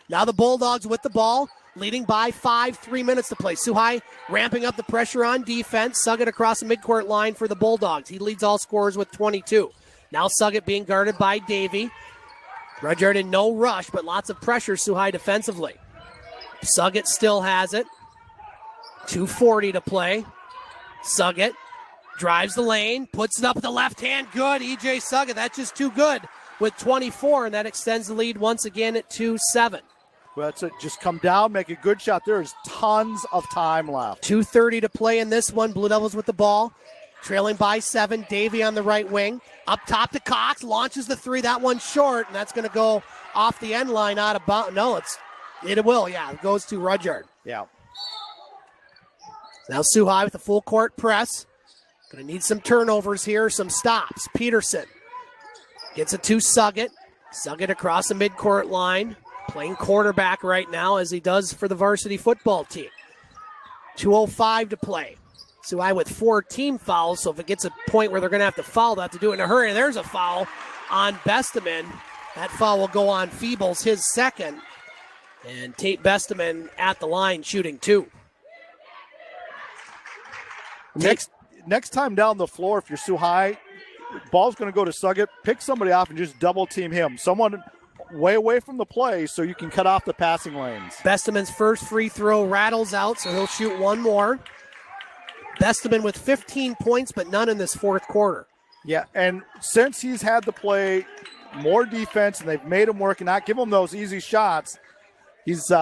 Now the Bulldogs with the ball, leading by 5, 3 minutes to play. Sault High ramping up the pressure on defense. Suggitt across the midcourt line for the Bulldogs. He leads all scorers with 22. Now Suggitt being guarded by Davey. Rudyard in no rush, but lots of pressure, Sault High defensively. Suggitt still has it. 2:40 to play. Suggitt drives the lane, puts it up with the left hand. Good, E.J. Suggitt. That's just too good with 24, and that extends the lead once again at 2-7. Well, that's it. Just come down, make a good shot. There's tons of time left. 2:30 to play in this one. Blue Devils with the ball, trailing by 7. Davey on the right wing. Up top to Cox, launches the 3. That one's short, and that's going to go off the end line out of bounds. No, it will, yeah. It goes to Rudyard. Yeah. Now Sault High with the full court press. Going to need some turnovers here, some stops. Peterson gets it to Suggitt. Suggitt across the midcourt line. Playing quarterback right now, as he does for the varsity football team. 2:05 to play. Sault High with 4 team fouls, so if it gets a point where they're going to have to foul, they'll have to do it in a hurry. There's a foul on Besteman. That foul will go on Feebles, his second. And Tate Besteman at the line shooting 2. Next time down the floor, if you're Sault High, ball's going to go to Suggitt. Pick somebody off and just double team him. Someone way away from the play so you can cut off the passing lanes. Besteman's first free throw rattles out, so he'll shoot one more. Besteman with 15 points, but none in this 4th quarter. Yeah, and since he's had to play more defense and they've made him work and not give him those easy shots, he's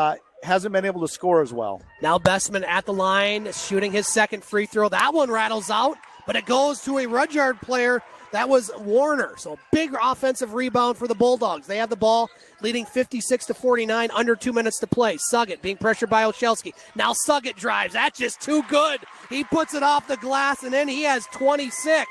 hasn't been able to score as well. Now Besteman at the line, shooting his second free throw. That one rattles out, but it goes to a Rudyard player. That was Warner. So big offensive rebound for the Bulldogs. They have the ball, leading 56-49, under 2 minutes to play. Suggitt being pressured by Olszewski. Now Suggitt drives. That's just too good. He puts it off the glass, and then he has 26.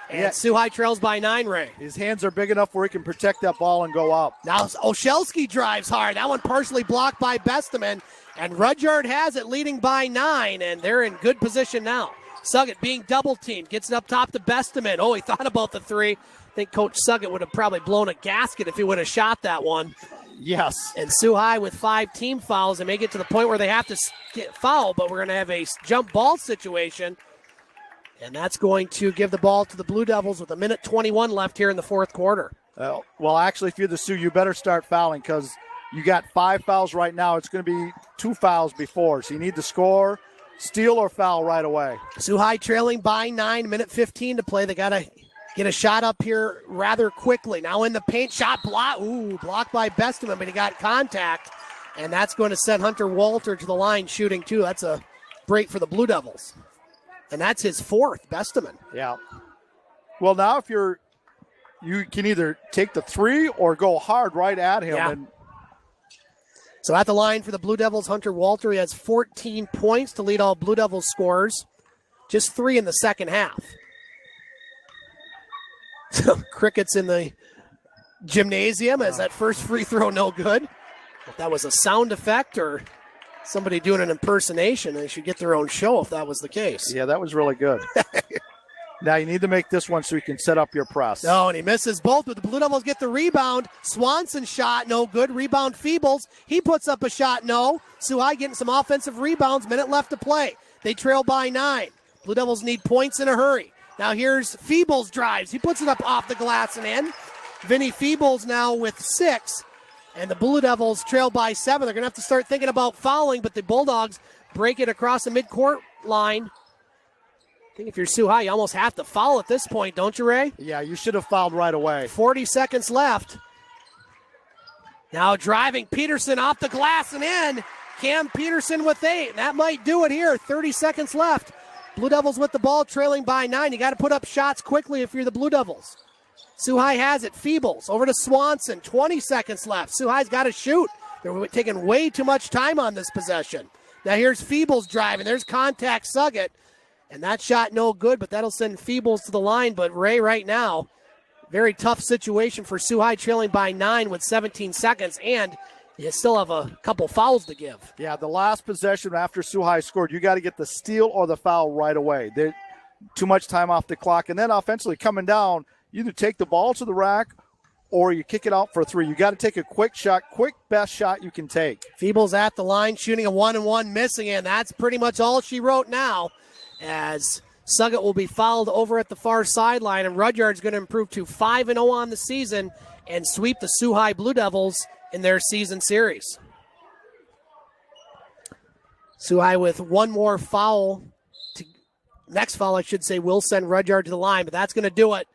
And Sault High trails by 9, Ray. His hands are big enough where he can protect that ball and go up. Now Olszewski drives hard. That one partially blocked by Besteman. And Rudyard has it, leading by 9, and they're in good position now. Suggitt being double-teamed, gets it up top to Besteman. Oh, he thought about the 3. think Coach Suggitt would have probably blown a gasket if he would have shot that one. Yes. And Sault High with 5 team fouls. They may get to the point where they have to get foul, but we're going to have a jump ball situation. And that's going to give the ball to the Blue Devils with 1:21 left here in the fourth quarter. Well, actually, if you're the Sioux, you better start fouling because you got 5 fouls right now. It's going to be 2 fouls before. So you need to score, steal, or foul right away. Sault High trailing by 9, 1:15 to play. They got to get a shot up here rather quickly. Now in the paint, shot blocked by Besteman, but he got contact. And that's going to send Hunter Walter to the line shooting too. That's a break for the Blue Devils. And that's his 4th, Besteman. Yeah. Well, now if you can either take the 3 or go hard right at him. Yeah. And so at the line for the Blue Devils, Hunter Walter, he has 14 points to lead all Blue Devils scorers. Just 3 in the second half. So crickets in the gymnasium as that first free throw no good. If that was a sound effect or somebody doing an impersonation, they should get their own show if that was the case. Yeah, that was really good. Now you need to make this one so you can set up your press. Oh, and he misses both, but the Blue Devils get the rebound. Swanson shot, no good. Rebound Feebles. He puts up a shot, no. Sault High getting some offensive rebounds. Minute left to play. They trail by 9. Blue Devils need points in a hurry. Now here's Feebles drives. He puts it up off the glass and in. Vinny Feebles now with 6. And the Blue Devils trail by 7. They're going to have to start thinking about fouling, but the Bulldogs break it across the midcourt line. I think if you're Sault High, you almost have to foul at this point, don't you, Ray? Yeah, you should have fouled right away. 40 seconds left. Now driving Peterson off the glass and in. Cam Peterson with 8. That might do it here. 30 seconds left. Blue Devils with the ball trailing by 9. You got to put up shots quickly if you're the Blue Devils. Sault High has it. Feebles over to Swanson. 20 seconds left. Sault High's got to shoot. They're taking way too much time on this possession. Now here's Feebles driving. There's contact Suggitt. And that shot no good, but that'll send Feebles to the line. But Ray, right now, very tough situation for Sault High trailing by 9 with 17 seconds. And you still have a couple fouls to give. Yeah, the last possession after Sault High scored, you got to get the steal or the foul right away. There's too much time off the clock. And then offensively coming down, you either take the ball to the rack or you kick it out for 3. You got to take a quick shot, best shot you can take. Feebles at the line, shooting a 1-and-1, missing, and that's pretty much all she wrote now as Suggitt will be fouled over at the far sideline, and Rudyard's going to improve to 5-0 on the season and sweep the Sault High Blue Devils in their season series. Sault High with one more foul. Next foul, I should say, will send Rudyard to the line, but that's going to do it.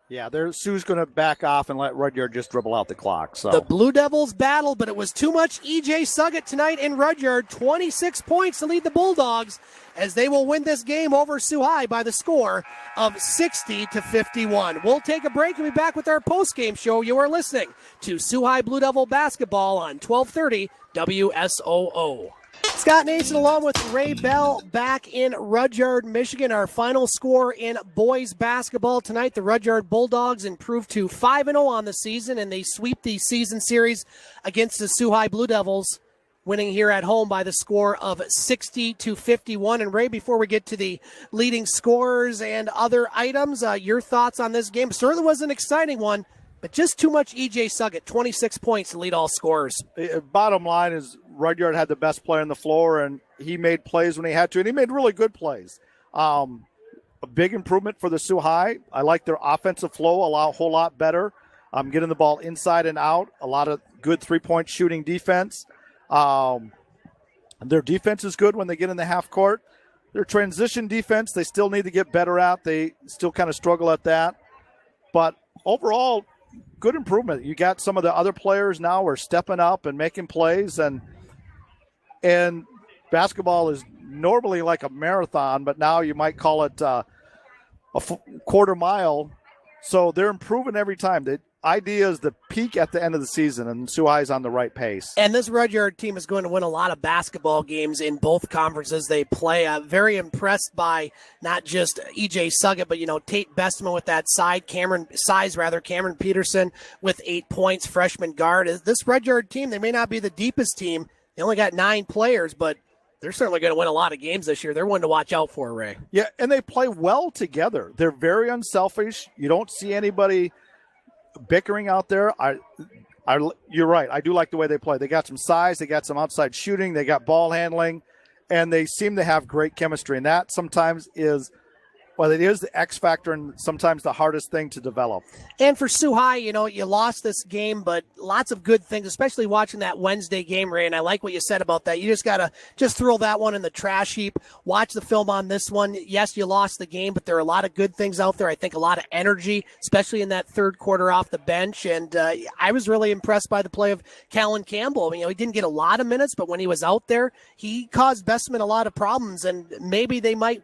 Yeah, Sioux's going to back off and let Rudyard just dribble out the clock. So the Blue Devils battle, but it was too much E.J. Suggitt tonight in Rudyard. 26 points to lead the Bulldogs as they will win this game over Sault High by the score of 60-51. We'll take a break and be back with our post-game show. You are listening to Sault High Blue Devil basketball on 1230 WSOO. Scott Nason along with Ray Bell back in Rudyard, Michigan. Our final score in boys basketball tonight. The Rudyard Bulldogs improved to 5-0 on the season, and they sweep the season series against the Sault High Blue Devils, winning here at home by the score of 60-51. And Ray, before we get to the leading scorers and other items, your thoughts on this game? Certainly was an exciting one, but just too much E.J. Suggitt, 26 points to lead all scorers. Bottom line is Rudyard had the best player on the floor, and he made plays when he had to, and he made really good plays. A big improvement for the Sault High. I like their offensive flow a whole lot better. Getting the ball inside and out, a lot of good three-point shooting defense. Their defense is good when they get in the half court. Their transition defense, they still need to get better at. They still kind of struggle at that. But overall, good improvement. You got some of the other players now are stepping up and making plays, and basketball is normally like a marathon, but now you might call it a quarter mile. So they're improving every time. The idea is the peak at the end of the season, and Sault High is on the right pace. And this Rudyard team is going to win a lot of basketball games in both conferences they play. Very impressed by not just E.J. Suggitt, but, Tate Bestman with that Cameron Peterson with 8 points, freshman guard. This Rudyard team, they may not be the deepest team. They only got 9 players, but They're certainly going to win a lot of games this year. They're one to watch out for, Ray. Yeah, and they play well together. They're very unselfish. You don't see anybody bickering out there. You're right. I do like the way they play. They got some size. They got some outside shooting. They got ball handling. And they seem to have great chemistry. And that sometimes is, well, it is the X factor and sometimes the hardest thing to develop. And for Sault High, you lost this game, but lots of good things, especially watching that Wednesday game, Ray. And I like what you said about that. You just got to throw that one in the trash heap. Watch the film on this one. Yes, you lost the game, but there are a lot of good things out there. I think a lot of energy, especially in that third quarter off the bench. And I was really impressed by the play of Callan Campbell. He didn't get a lot of minutes, but when he was out there, he caused Bestman a lot of problems. And maybe they might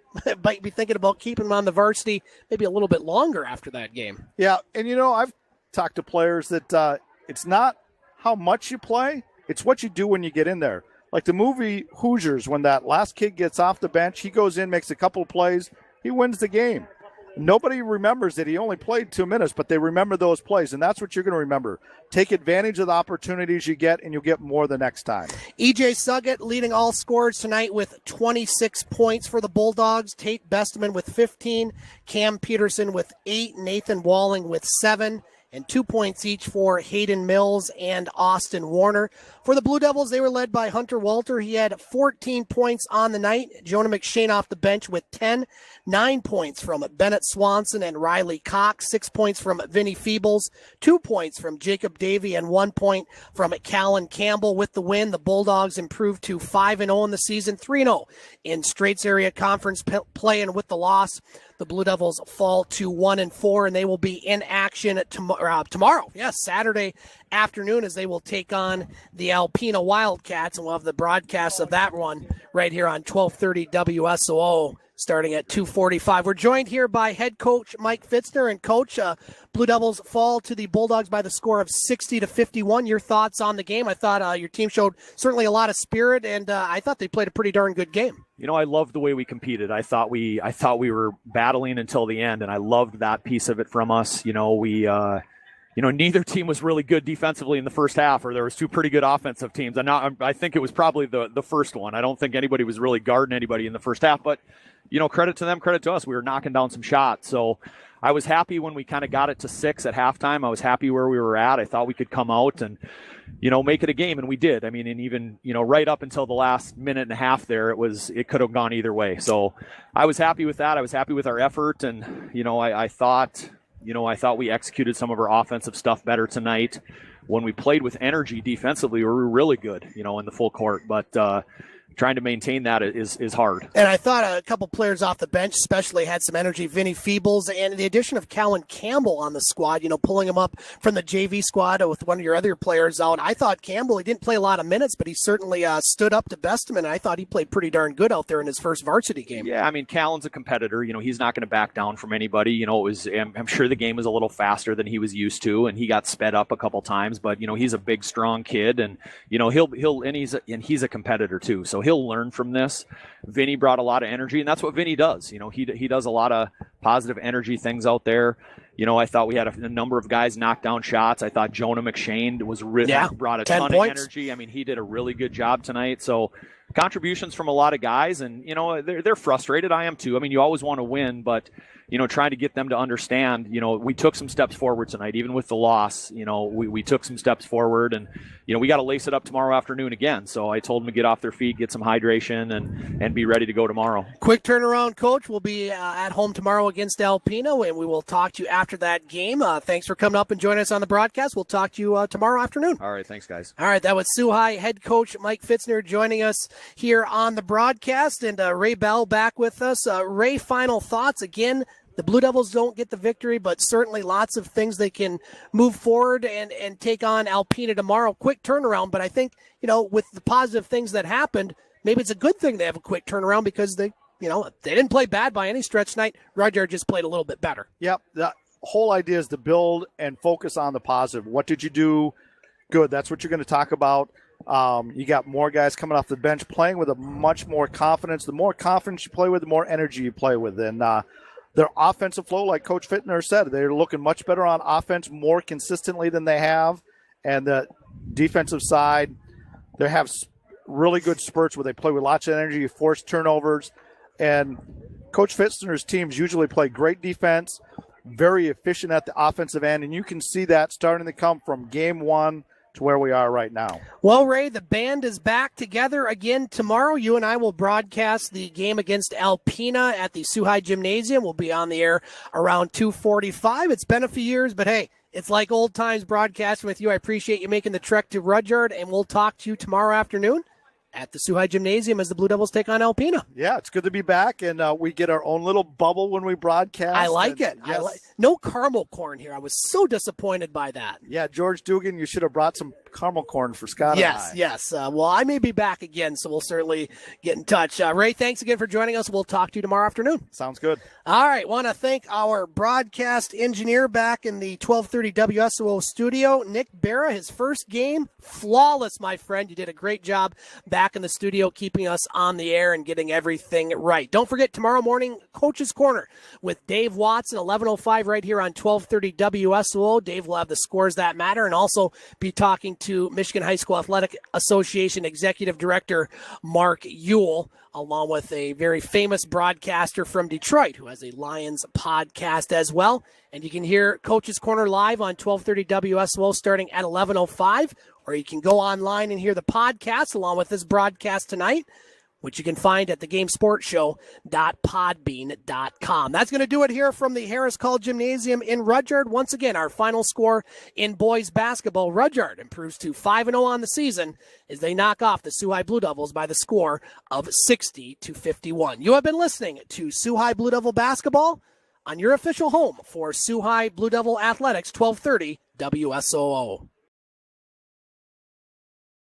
be thinking about keeping him on the varsity maybe a little bit longer after that game. Yeah, and I've talked to players that it's not how much you play, it's what you do when you get in there. Like the movie Hoosiers, when that last kid gets off the bench, he goes in, makes a couple of plays, he wins the game. Nobody remembers that he only played 2 minutes, but they remember those plays, and that's what you're going to remember. Take advantage of the opportunities you get, and you'll get more the next time. E.J. Suggitt leading all scorers tonight with 26 points for the Bulldogs. Tate Bestman with 15, Cam Peterson with 8, Nathan Walling with 7, and 2 points each for Hayden Mills and Austin Warner. For the Blue Devils, they were led by Hunter Walter. He had 14 points on the night. Jonah McShane off the bench with 10. 9 points from Bennett Swanson and Riley Cox. 6 points from Vinnie Feebles. 2 points from Jacob Davey and 1 point from Callan Campbell. With the win, the Bulldogs improved to 5-0 in the season, 3-0 in Straits Area Conference play, and with the loss, the Blue Devils fall to 1-4, and they will be in action tomorrow. Yes, Saturday afternoon, as they will take on the Alpena Wildcats, and we'll have the broadcast of that one right here on 1230 WSOO starting at 2:45. We're joined here by head coach Mike Fitzner. And coach, Blue Devils fall to the Bulldogs by the score of 60-51. Your thoughts on the game? I thought your team showed certainly a lot of spirit, and I thought they played a pretty darn good game. I loved the way we competed. I thought we were battling until the end, and I loved that piece of it from us. Neither team was really good defensively in the first half, or there was two pretty good offensive teams. And I think it was probably the first one. I don't think anybody was really guarding anybody in the first half, but credit to them, credit to us. We were knocking down some shots. So I was happy when we kind of got it to 6 at halftime. I was happy where we were at. I thought we could come out and, make it a game, and we did. And even, right up until the last minute and a half there, it could have gone either way. So I was happy with that. I was happy with our effort, and, I thought we executed some of our offensive stuff better tonight. When we played with energy defensively, we were really good, in the full court. But trying to maintain that is hard. And I thought a couple players off the bench especially had some energy. Vinnie Feebles and the addition of Callan Campbell on the squad, pulling him up from the JV squad with one of your other players out. I thought Campbell, he didn't play a lot of minutes, but he certainly stood up to Bestman, and I thought he played pretty darn good out there in his first varsity game. Yeah, Callan's a competitor. He's not going to back down from anybody. I'm sure the game was a little faster than he was used to, and he got sped up a couple times, but he's a big, strong kid, and he's a competitor too. So he'll learn from this. Vinny brought a lot of energy, and that's what Vinny does. He does a lot of positive energy things out there. I thought we had a number of guys knock down shots. I thought Jonah McShane brought a ton of energy. He did a really good job tonight. So contributions from a lot of guys, and they're frustrated. I am too. You always want to win, but trying to get them to understand, we took some steps forward tonight, even with the loss. We took some steps forward, and we got to lace it up tomorrow afternoon again. So I told them to get off their feet, get some hydration, and be ready to go tomorrow. Quick turnaround, coach. We'll be at home tomorrow against Alpena, and we will talk to you after that game. Thanks for coming up and joining us on the broadcast. We'll talk to you tomorrow afternoon. All right, thanks, guys. All right, that was Sault High head coach Mike Fitzner joining us here on the broadcast, and Ray Bell back with us. Ray, final thoughts again. The Blue Devils don't get the victory, but certainly lots of things they can move forward and take on Alpena tomorrow. Quick turnaround, but I think, with the positive things that happened, maybe it's a good thing they have a quick turnaround because they didn't play bad by any stretch tonight. Rudyard just played a little bit better. Yep. The whole idea is to build and focus on the positive. What did you do? Good. That's what you're going to talk about. You got more guys coming off the bench playing with a much more confidence. The more confidence you play with, the more energy you play with. And, their offensive flow, like Coach Fittner said, they're looking much better on offense more consistently than they have. And the defensive side, they have really good spurts where they play with lots of energy, force turnovers. And Coach Fitzner's teams usually play great defense, very efficient at the offensive end, and you can see that starting to come from game one to where we are right now. Well, Ray, the band is back together again tomorrow. You and I will broadcast the game against Alpena at the Sault High Gymnasium. We'll be on the air around 2:45. It's been a few years, but hey, it's like old times broadcasting with you. I appreciate you making the trek to Rudyard, and we'll talk to you tomorrow afternoon at the Sault High Gymnasium as the Blue Devils take on Alpena. Yeah, it's good to be back, and we get our own little bubble when we broadcast. I like it. Yes. No caramel corn here. I was so disappointed by that. Yeah, George Dugan, you should have brought some caramel corn for Scott and I. Yes. Well, I may be back again, so we'll certainly get in touch. Ray, thanks again for joining us. We'll talk to you tomorrow afternoon. Sounds good. All right. Want to thank our broadcast engineer back in the 1230 WSOO studio, Nick Barra. His first game, flawless, my friend. You did a great job back in the studio keeping us on the air and getting everything right. Don't forget, tomorrow morning, Coach's Corner with Dave Watson, 11:05 right here on 1230 WSOO. Dave will have the scores that matter and also be talking to Michigan High School Athletic Association Executive Director Mark Ewell, along with a very famous broadcaster from Detroit who has a Lions podcast as well. And you can hear Coach's Corner live on 1230 WSOO starting at 11:05, or you can go online and hear the podcast along with this broadcast tonight, which you can find at thegamesportshow.podbean.com. That's going to do it here from the Harris Call Gymnasium in Rudyard. Once again, our final score in boys basketball. Rudyard improves to 5-0 on the season as they knock off the Sault High Blue Devils by the score of 60-51. You have been listening to Sault High Blue Devil basketball on your official home for Sault High Blue Devil Athletics, 1230 WSOO.